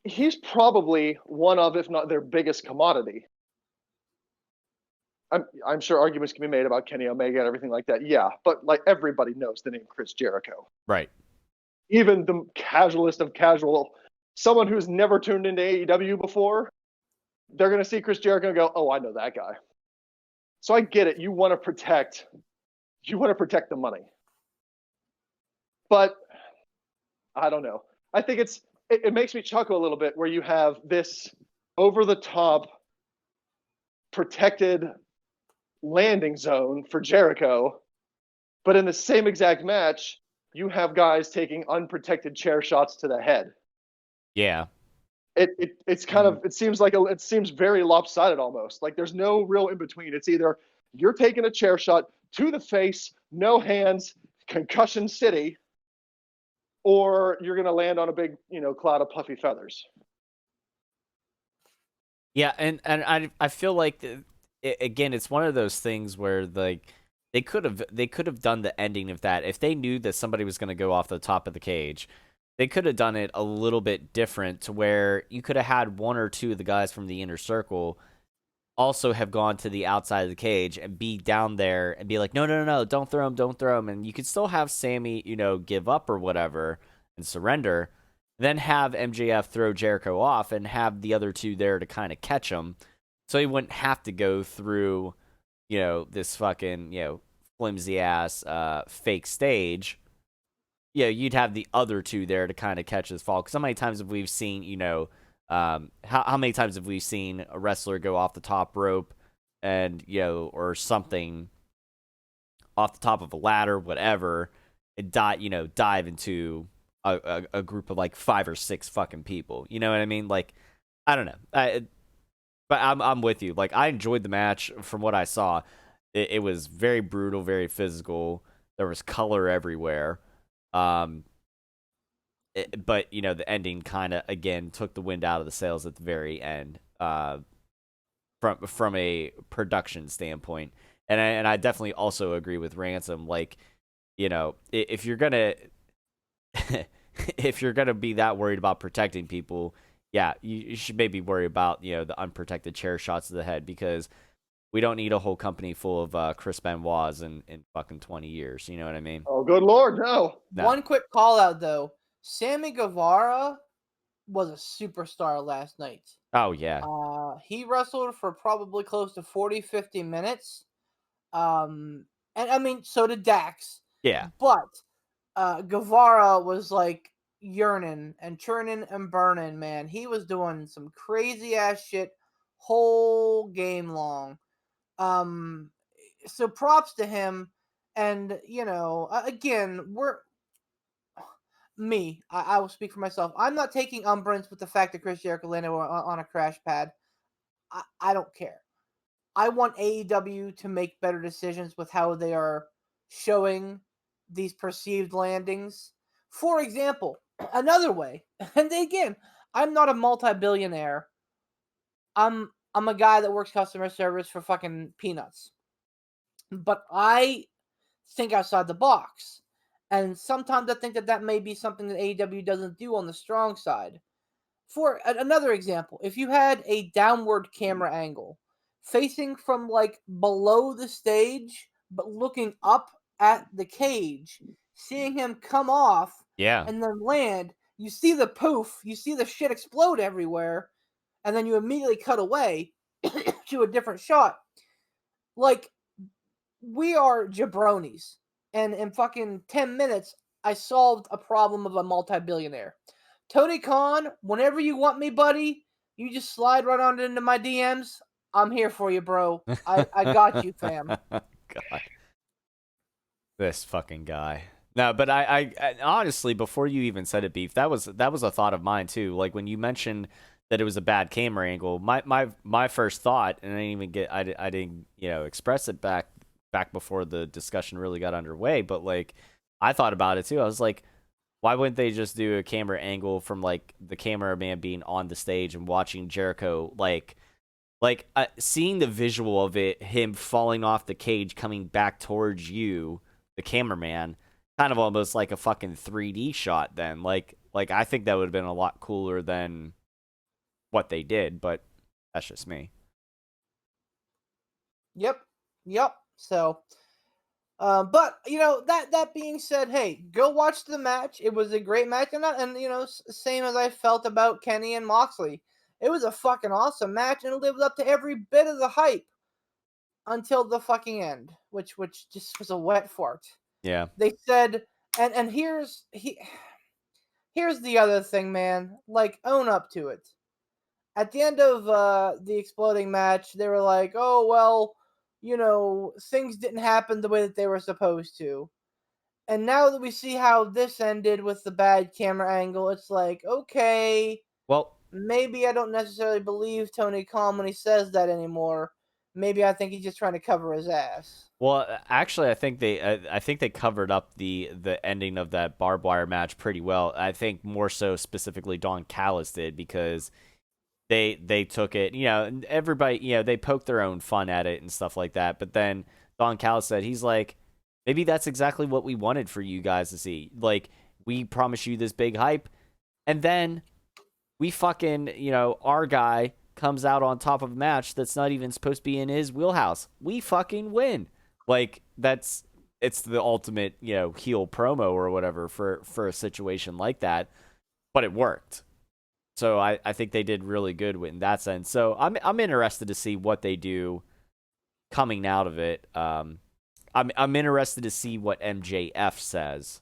he's probably one of, if not their biggest commodity. I'm sure arguments can be made about Kenny Omega and everything like that. Yeah. But, like, everybody knows the name Chris Jericho. Right. Even the casualist of casual, someone who's never tuned into AEW before, they're going to see Chris Jericho and go, oh, I know that guy. So I get it. You want to protect the money. But I don't know. I think it makes me chuckle a little bit where you have this over-the-top protected landing zone for Jericho, but in the same exact match, you have guys taking unprotected chair shots to the head. Yeah. It's kind of, it seems very lopsided almost. Like, there's no real in between. It's either you're taking a chair shot to the face, no hands, concussion city, or you're going to land on a big, cloud of puffy feathers. Yeah, and I feel like again, it's one of those things where like they could have done the ending of that if they knew that somebody was going to go off the top of the cage. They could have done it a little bit different to where you could have had one or two of the guys from the inner circle also have gone to the outside of the cage and be down there and be like, no, no, no, no, don't throw him. And you could still have Sammy, give up or whatever and surrender. Then have MJF throw Jericho off and have the other two there to kind of catch him. So he wouldn't have to go through, this fucking, flimsy ass fake stage. Yeah, you'd have the other two there to kind of catch his fall. Because how many times have we seen, how many times have we seen a wrestler go off the top rope and, or something off the top of a ladder, whatever, and dive into a group of like 5 or 6 fucking people. You know what I mean? Like, I don't know. But I'm with you. Like, I enjoyed the match from what I saw. It was very brutal, very physical. There was color everywhere. But the ending kind of again took the wind out of the sails at the very end. From a production standpoint, and I definitely also agree with Ransom. Like, if you're gonna if you're gonna be that worried about protecting people, yeah, you should maybe worry about the unprotected chair shots to the head, because we don't need a whole company full of Chris Benoit's in fucking 20 years. You know what I mean? Oh, good Lord, no. One quick call out though. Sammy Guevara was a superstar last night. Oh, yeah. He wrestled for probably close to 40, 50 minutes. And I mean, so did Dax. Yeah. But Guevara was like yearning and churning and burning, man. He was doing some crazy ass shit whole game long. So props to him. And, again, I will speak for myself. I'm not taking umbrance with the fact that Chris Jericho landed on a crash pad. I don't care. I want AEW to make better decisions with how they are showing these perceived landings. For example, another way, and again, I'm not a multi-billionaire. I'm a guy that works customer service for fucking peanuts. But I think outside the box. And sometimes I think that may be something that AEW doesn't do on the strong side. For another example, if you had a downward camera angle facing from like below the stage, but looking up at the cage, seeing him come off and then land, you see the poof, you see the shit explode everywhere, and then you immediately cut away to a different shot. Like, we are jabronis. And in fucking 10 minutes, I solved a problem of a multi-billionaire. Tony Khan, whenever you want me, buddy, you just slide right on into my DMs. I'm here for you, bro. I got you, fam. God. This fucking guy. No, but I honestly, before you even said it, Beef, that was a thought of mine too. Like, when you mentioned that it was a bad camera angle, my first thought, and I didn't express it back before the discussion really got underway, but like, I thought about it too. I was like, why wouldn't they just do a camera angle from like the cameraman being on the stage and watching Jericho, like seeing the visual of it, him falling off the cage, coming back towards you, the cameraman, kind of almost like a fucking 3D shot then. Like I think that would have been a lot cooler than what they did, but that's just me. Yep. So, but that being said, hey, go watch the match. It was a great match, and same as I felt about Kenny and Moxley. It was a fucking awesome match, and it lived up to every bit of the hype until the fucking end, which just was a wet fart. Yeah. They said, and here's the other thing, man. Like, own up to it. At the end of the exploding match, they were like, oh, well, things didn't happen the way that they were supposed to. And now that we see how this ended with the bad camera angle, it's like, okay, well, maybe I don't necessarily believe Tony Khan when he says that anymore. Maybe I think he's just trying to cover his ass. Well, actually, I think they covered up the ending of that barbed wire match pretty well. I think more so specifically Don Callis did, because they took it, and everybody, they poked their own fun at it and stuff like that. But then Don Callis said, he's like, maybe that's exactly what we wanted for you guys to see. Like, we promised you this big hype, and then we fucking, our guy comes out on top of a match that's not even supposed to be in his wheelhouse. We fucking win. Like, it's the ultimate, heel promo or whatever for a situation like that. But it worked. So I think they did really good in that sense. So I'm interested to see what they do coming out of it. I'm interested to see what MJF says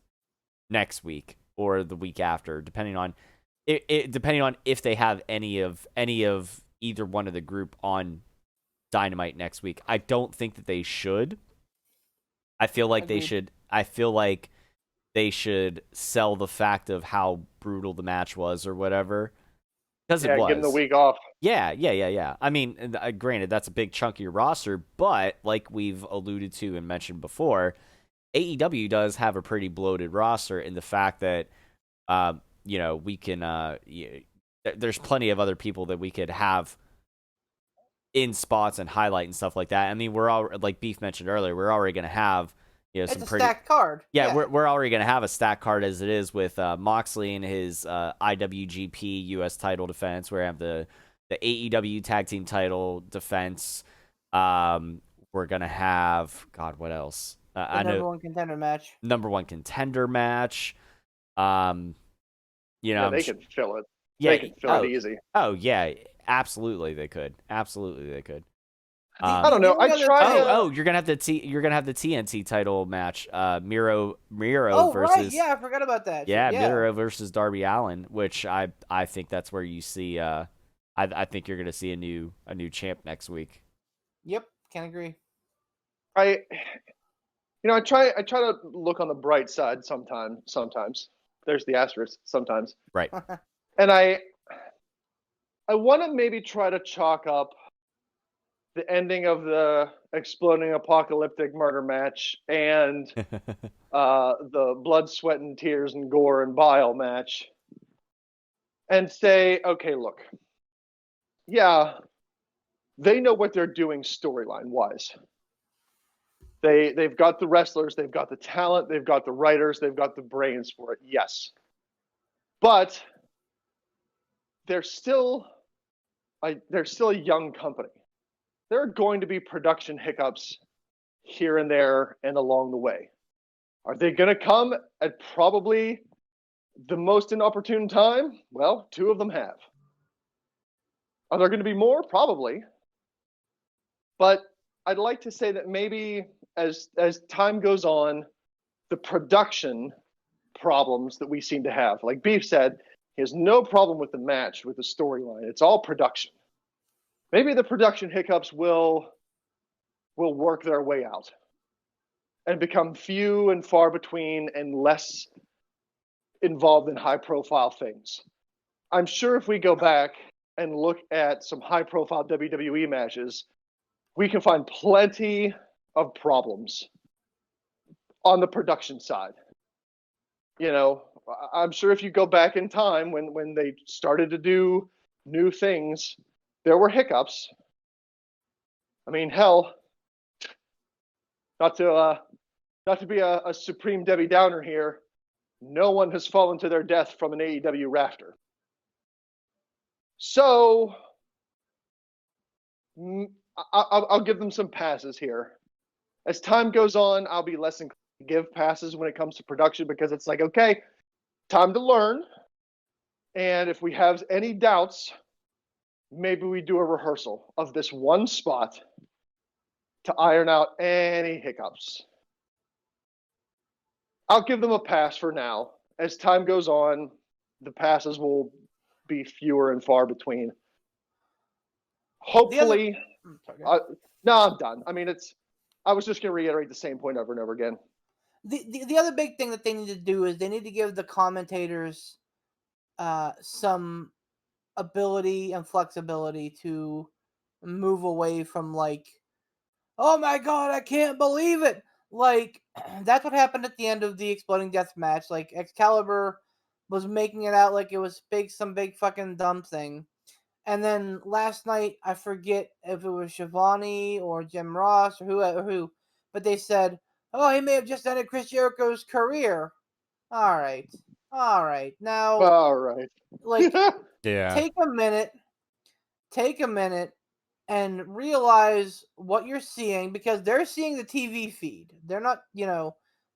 next week or the week after, depending on if they have any of either one of the group on Dynamite next week. I don't think that they should. I feel like they should. I feel like they should sell the fact of how brutal the match was or whatever. Because it was. Give them the week off. Yeah. I mean, granted, that's a big chunk of your roster, but like we've alluded to and mentioned before, AEW does have a pretty bloated roster in the fact that, we can, there's plenty of other people that we could have in spots and highlight and stuff like that. I mean, we're all, like Beef mentioned earlier, we're already going to have, it's some a pretty stacked card. Yeah, we're already going to have a stack card as it is with Moxley and his IWGP US title defense. We're going to have the AEW tag team title defense. We're going to have, God, what else? The number one contender match. Number one contender match. They can fill it. Yeah, they can fill it easy. Oh, yeah, absolutely they could. I don't know. I tried. You're gonna have the TNT title match. Miro versus. Right. Yeah, I forgot about that. Yeah, Miro versus Darby Allin, which I think that's where you see. I think you're gonna see a new champ next week. Yep, can agree. I try to look on the bright side sometimes. There's the asterisk sometimes. Right. And I want to maybe try to chalk up the ending of the exploding apocalyptic murder match and the blood, sweat, and tears and gore and bile match and say, okay, look, yeah, they know what they're doing storyline-wise. They've got the wrestlers, they've got the talent, they've got the writers, they've got the brains for it, yes. But they're still a young company. There are going to be production hiccups here and there and along the way. Are they going to come at probably the most inopportune time? Well, 2 of them have. Are there going to be more? Probably. But I'd like to say that maybe as time goes on, the production problems that we seem to have, like Beef said, he has no problem with the match, with the storyline. It's all production. Maybe the production hiccups will work their way out and become few and far between and less involved in high-profile things. I'm sure if we go back and look at some high-profile WWE matches, we can find plenty of problems on the production side. I'm sure if you go back in time when they started to do new things, there were hiccups. I mean, hell, not to be a supreme Debbie Downer here, no one has fallen to their death from an AEW rafter. So I'll give them some passes here. As time goes on, I'll be less inclined to give passes when it comes to production because it's like, okay, time to learn. And if we have any doubts, maybe we do a rehearsal of this one spot to iron out any hiccups. I'll give them a pass for now. As time goes on, the passes will be fewer and far between. Hopefully, no, I'm done. I mean, I was just going to reiterate the same point over and over again. The other big thing that they need to do is they need to give the commentators some ability and flexibility to move away from like, oh my god, I can't believe it. Like, that's what happened at the end of the Exploding Death match. Like, Excalibur was making it out like it was some big fucking dumb thing. And then last night, I forget if it was Shivani or Jim Ross or who, but they said, "Oh, he may have just ended Chris Jericho's career." All right. Now, All right. like, Yeah. take a minute and realize what you're seeing, because they're seeing the TV feed. They're not,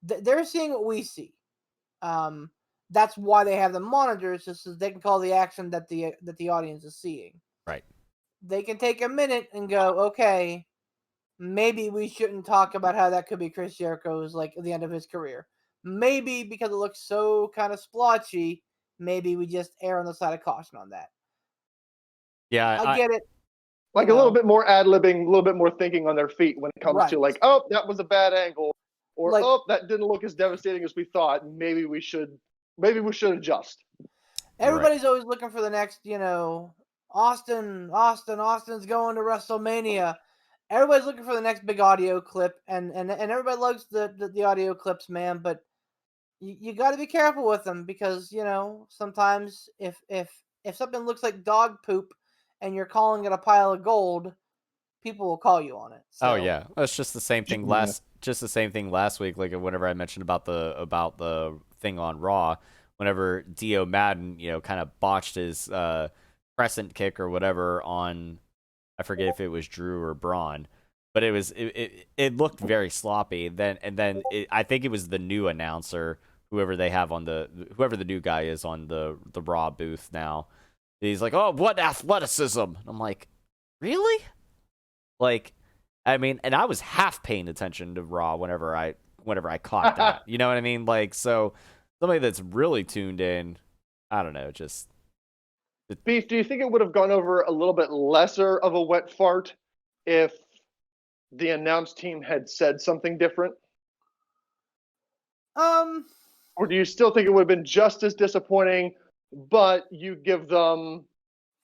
they're seeing what we see. That's why they have the monitors, just so they can call the action that the audience is seeing. Right. They can take a minute and go, okay, maybe we shouldn't talk about how that could be Chris Jericho's, like, at the end of his career. Maybe because it looks so kind of splotchy, maybe we just err on the side of caution on that. Yeah, I get it. Like a little bit more ad-libbing, a little bit more thinking on their feet when it comes to Right. like, oh, that was a bad angle, or Like- oh, that didn't look as devastating as we thought. Maybe we should adjust. Everybody's always looking for the next, Austin's going to WrestleMania. Everybody's looking for the next big audio clip, and everybody loves the audio clips, man. But you got to be careful with them, because sometimes if something looks like dog poop and you're calling it a pile of gold, people will call you on it. So. Oh yeah, that's just the same thing last week. Like whenever I mentioned about the thing on Raw, whenever Dio Madden, kind of botched his crescent kick or whatever on, I forget if it was Drew or Braun, but it looked very sloppy. I think it was the new announcer, whoever the new guy is on the Raw booth now. He's like, "Oh, what athleticism?" And I'm like, "Really?" Like, I mean, and I was half paying attention to Raw whenever I caught that. You know what I mean? Like, so somebody that's really tuned in, I don't know, just. Beef, do you think it would have gone over a little bit lesser of a wet fart if the announce team had said something different? Or do you still think it would have been just as disappointing, but you give them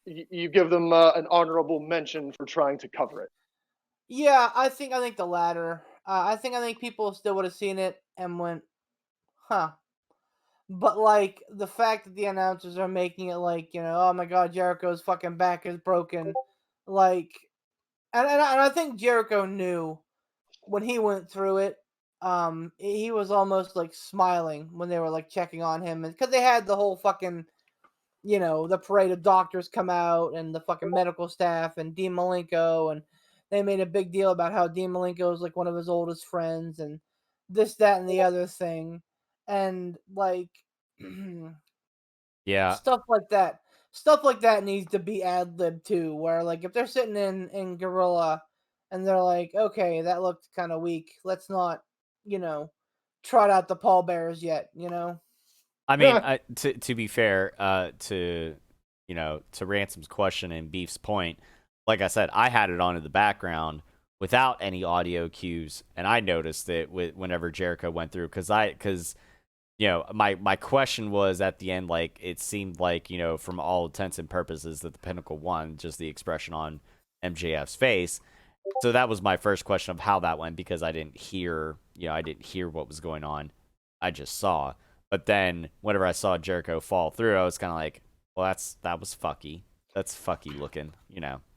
an honorable mention for trying to cover it? Yeah, I think the latter. I think people still would have seen it and went, huh. But like the fact that the announcers are making it like, oh my God, Jericho's fucking back is broken, like, and I think Jericho knew when he went through it. He was almost like smiling when they were like checking on him, and because they had the whole fucking, the parade of doctors come out and the fucking medical staff and Dean Malenko, and they made a big deal about how Dean Malenko is like one of his oldest friends and this, that, and the other thing. And like, Yeah. Stuff like that needs to be ad-lib too, where like if they're sitting in Gorilla and they're like, okay, that looked kind of weak, let's not, trot out the pallbearers yet, I mean, to be fair, to Ransom's question and Beef's point, like I said, I had it on in the background without any audio cues, and I noticed it whenever Jericho went through, because my question was at the end, like, it seemed like, from all intents and purposes that the Pinnacle won, just the expression on MJF's face. So that was my first question of how that went, because I didn't hear what was going on. I just saw. But then whenever I saw Jericho fall through, I was kind of like, well, that was fucky. That's fucky looking,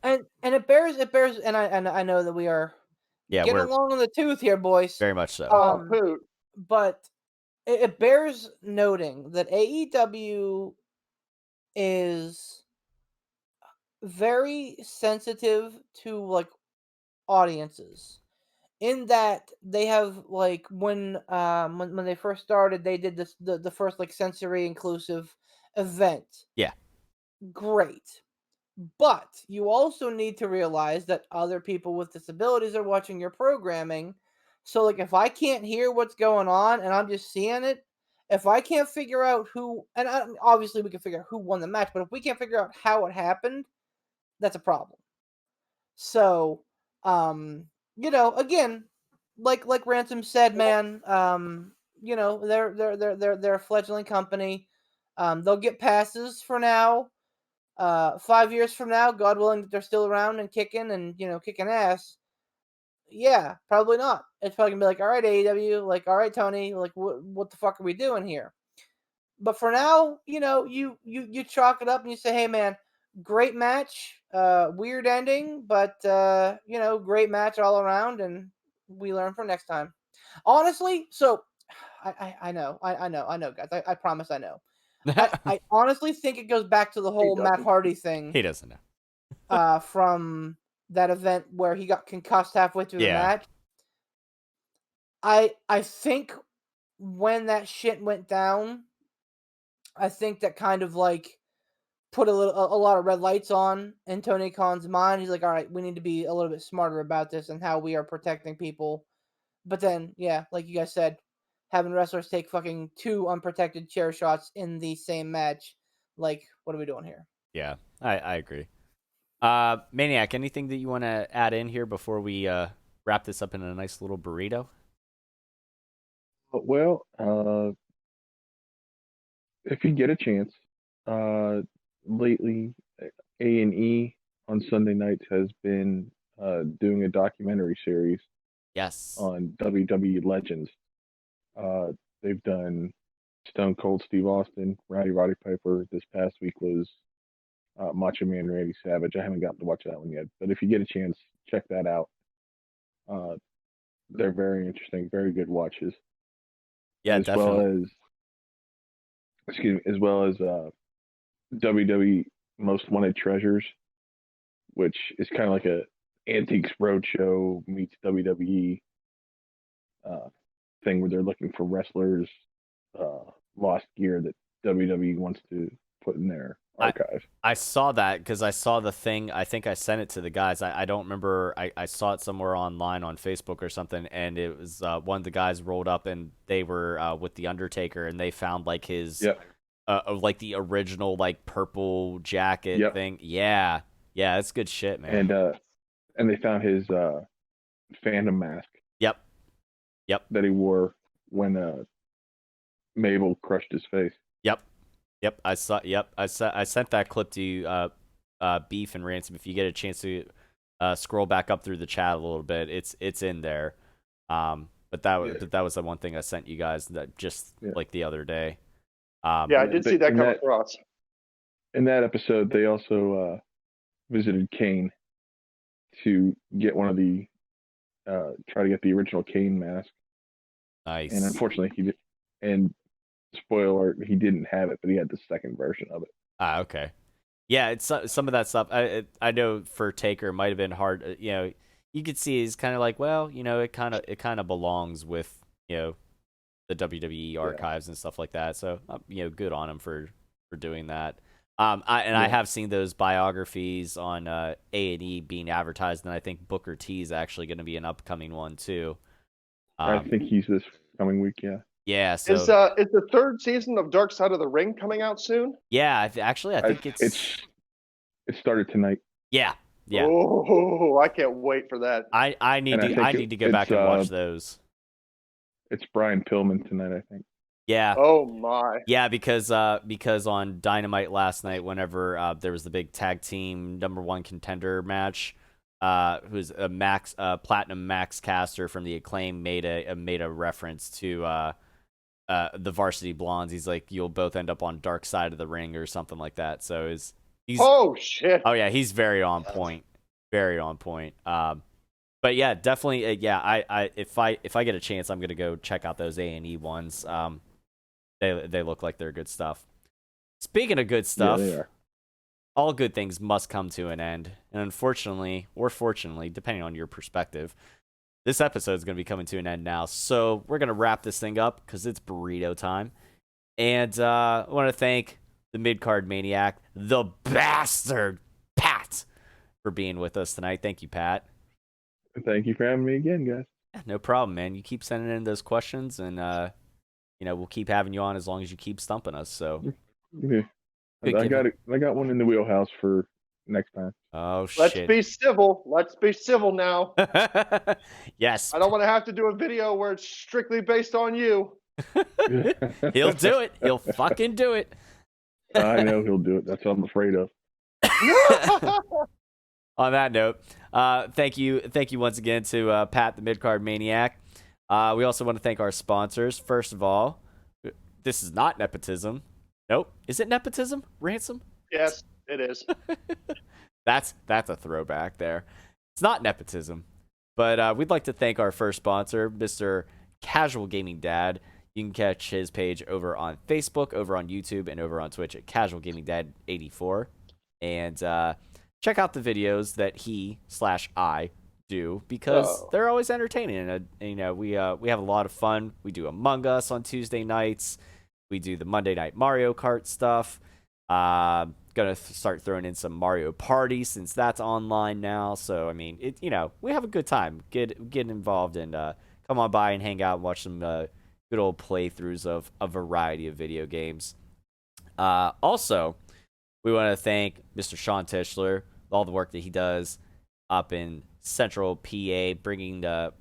And it bears, and I know that we are getting along on the tooth here, boys. Very much so. Poot. But it bears noting that AEW is very sensitive to like audiences, in that they have like when they first started, they did this the first like sensory inclusive event. Yeah. Great. But you also need to realize that other people with disabilities are watching your programming. So like if I can't hear what's going on and I'm just seeing it, if I can't figure out who, and obviously we can figure out who won the match, but if we can't figure out how it happened, that's a problem. So, again, like Ransom said, man, they're a fledgling company. They'll get passes for now. 5 years from now, God willing that they're still around and kicking and, kicking ass. Yeah, probably not. It's probably gonna be like, all right, AEW, like, all right, Tony, like, what the fuck are we doing here? But for now, you chalk it up and you say, hey, man, great match. Weird ending, but great match all around, and we learn for next time. Honestly, so I know, guys. I promise I know. I honestly think it goes back to the whole Matt doesn't. Hardy thing. He doesn't know. From that event where he got concussed halfway through the Yeah. match. I think when that shit went down, I think that kind of like put a lot of red lights on in Tony Khan's mind. He's like, all right, we need to be a little bit smarter about this and how we are protecting people. But then, yeah, like you guys said, having wrestlers take fucking 2 unprotected chair shots in the same match, like, what are we doing here? Yeah, I agree. Maniac, anything that you want to add in here before we wrap this up in a nice little burrito? Well, if you get a chance, lately A&E on Sunday nights has been doing a documentary series Yes. on WWE legends. They've done Stone Cold Steve Austin, Roddy Piper. This past week was Macho Man Randy Savage. I haven't gotten to watch that one yet, but if you get a chance, check that out. They're very interesting, very good watches. Yeah, definitely. As well as WWE Most Wanted Treasures, which is kind of like a Antiques Roadshow meets WWE thing where they're looking for wrestlers' lost gear that WWE wants to put in their archive. I saw that because I saw the thing. I think I sent it to the guys. I don't remember. I saw it somewhere online on Facebook or something, and it was one of the guys rolled up, and they were with the Undertaker, and they found like his, like the original like purple jacket thing. Yeah, that's good shit, man. And they found his Phantom mask. Yep. That he wore when Mabel crushed his face. Yep, I saw. Yep, I sent that clip to you, Beef and Ransom. If you get a chance to scroll back up through the chat a little bit, it's in there. But that was the one thing I sent you guys that just like the other day. I did see that come across. In that episode, they also visited Kane to get one of the try to get the original Kane mask. Nice. And unfortunately, he did. And spoiler alert, he didn't have it, but he had the second version of it. Okay. Yeah, it's some of that stuff. I know for Taker it might have been hard. You could see he's kind of like, well, it kind of belongs with the WWE archives and stuff like that. So good on him for doing that. I have seen those biographies on A&E being advertised, and I think Booker T is actually going to be an upcoming one too. I think he's this coming week. Yeah. Yeah. So is the 3rd season of Dark Side of the Ring coming out soon? Yeah. I think it started tonight. Yeah. Oh, I can't wait for that. I need to go back and watch those. It's Brian Pillman tonight, I think. Yeah. Oh my. Yeah, because on Dynamite last night, whenever there was the big tag team #1 contender match, who's a platinum Max Caster from the Acclaim made a reference to the Varsity Blondes. He's like, you'll both end up on Dark Side of the Ring or something like that. So he's oh shit. Oh yeah, he's very on point. Very on point. But yeah, definitely. I if I get a chance, I'm gonna go check out those A&E ones. They look like they're good stuff. Speaking of good stuff, they are. All good things must come to an end, and unfortunately, or fortunately, depending on your perspective, this episode is going to be coming to an end now. So we're going to wrap this thing up because it's burrito time. And I want to thank the Midcard Maniac, the bastard, Pat, for being with us tonight. Thank you, Pat. Thank you for having me again, guys. Yeah, no problem, man. You keep sending in those questions, and we'll keep having you on as long as you keep stumping us. So yeah. I got one in the wheelhouse for next time. Oh shit! Let's be civil. Let's be civil now. Yes. I don't want to have to do a video where it's strictly based on you. He'll do it. He'll fucking do it. I know he'll do it. That's what I'm afraid of. On that note, thank you once again to Pat, the Midcard Maniac. We also want to thank our sponsors. First of all, this is not nepotism. Nope. Is it nepotism? Ransom? Yes, It is. That's a throwback there. It's not nepotism, but we'd like to thank our first sponsor, Mr. Casual Gaming Dad. You can catch his page over on Facebook, over on YouTube, and over on Twitch at Casual Gaming Dad 84. And check out the videos that he/I do, because they're always entertaining. And we have a lot of fun. We do Among Us on Tuesday nights. We do the Monday Night Mario Kart stuff. Gonna start throwing in some Mario Party since that's online now. So I mean, we have a good time. Get involved and come on by and hang out and watch some good old playthroughs of a variety of video games. Also, we want to thank Mr. Sean Tischler, all the work that he does up in Central PA, bringing the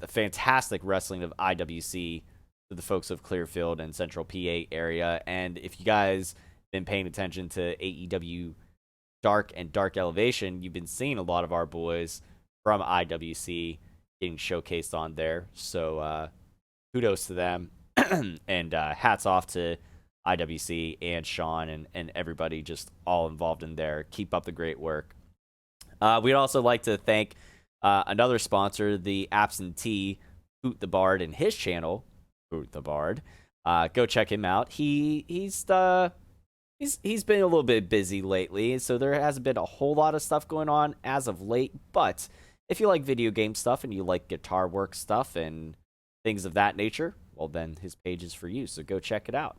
fantastic wrestling of IWC to the folks of Clearfield and Central PA area. And if you guys been paying attention to AEW Dark and Dark Elevation, you've been seeing a lot of our boys from IWC getting showcased on there. So kudos to them and hats off to IWC and Sean and everybody just all involved in there. Keep up the great work. We'd also like to thank another sponsor, the absentee Poot the Bard, and his channel, Poot the Bard. Go check him out. He's been a little bit busy lately, so there hasn't been a whole lot of stuff going on as of late. But if you like video game stuff and you like guitar work stuff and things of that nature, well, then his page is for you. So go check it out.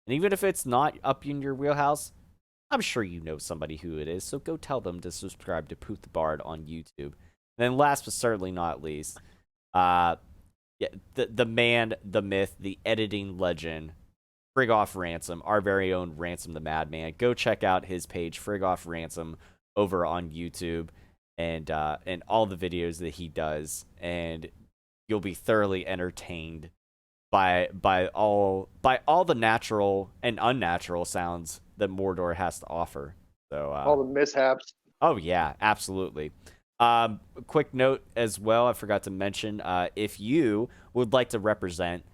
And even if it's not up in your wheelhouse, I'm sure you know somebody who it is. So go tell them to subscribe to Poot the Bard on YouTube. And then last but certainly not least, the man, the myth, the editing legend, Frigoff Ransom, our very own Ransom the Madman. Go check out his page, Frigoff Ransom, over on YouTube, and all the videos that he does, and you'll be thoroughly entertained by all the natural and unnatural sounds that Mordor has to offer. So all the mishaps. Oh yeah, absolutely. A quick note as well, I forgot to mention, if you would like to represent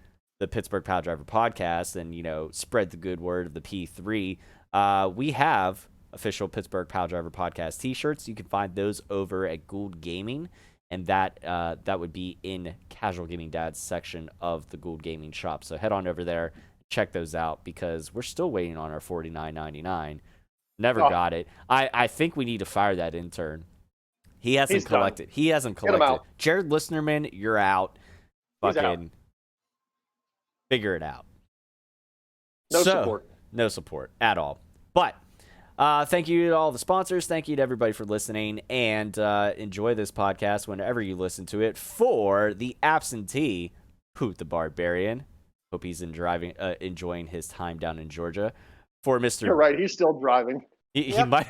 the Pittsburgh Pile Driver podcast and, spread the good word of the P3, we have official Pittsburgh Pile Driver podcast t-shirts. You can find those over at Gould Gaming, and that would be in Casual Gaming Dad's section of the Gould Gaming shop. So head on over there, check those out, because we're still waiting on our $49.99. Never got it. I think we need to fire that intern. He hasn't collected. He hasn't collected. Jared Listenerman, you're out. Fucking figure it out. No support at all. But thank you to all the sponsors. Thank you to everybody for listening. And enjoy this podcast whenever you listen to it. For the absentee, Poot the Barbarian. Hope he's enjoying his time down in Georgia. For Mr. You're right. He's still driving. He might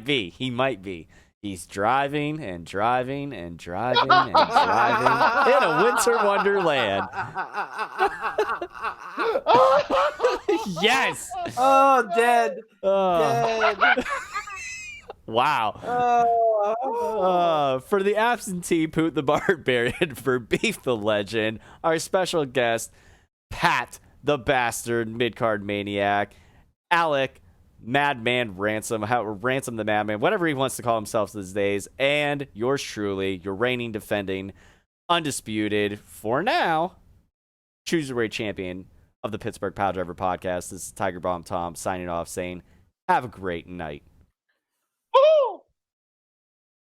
be. He might be. He's driving and driving and driving and driving in a winter wonderland. Yes. Oh, dead. Oh. Dead. Wow. For the absentee Poot the Barbarian, for Beef the Legend, our special guest, Pat the Bastard, Midcard Maniac, Alec, Madman Ransom, Ransom the Madman, whatever he wants to call himself these days, and yours truly, your reigning, defending, undisputed, for now, cruiserweight champion of the Pittsburgh Pile Driver podcast. This is Tiger Bomb Tom signing off, saying, have a great night.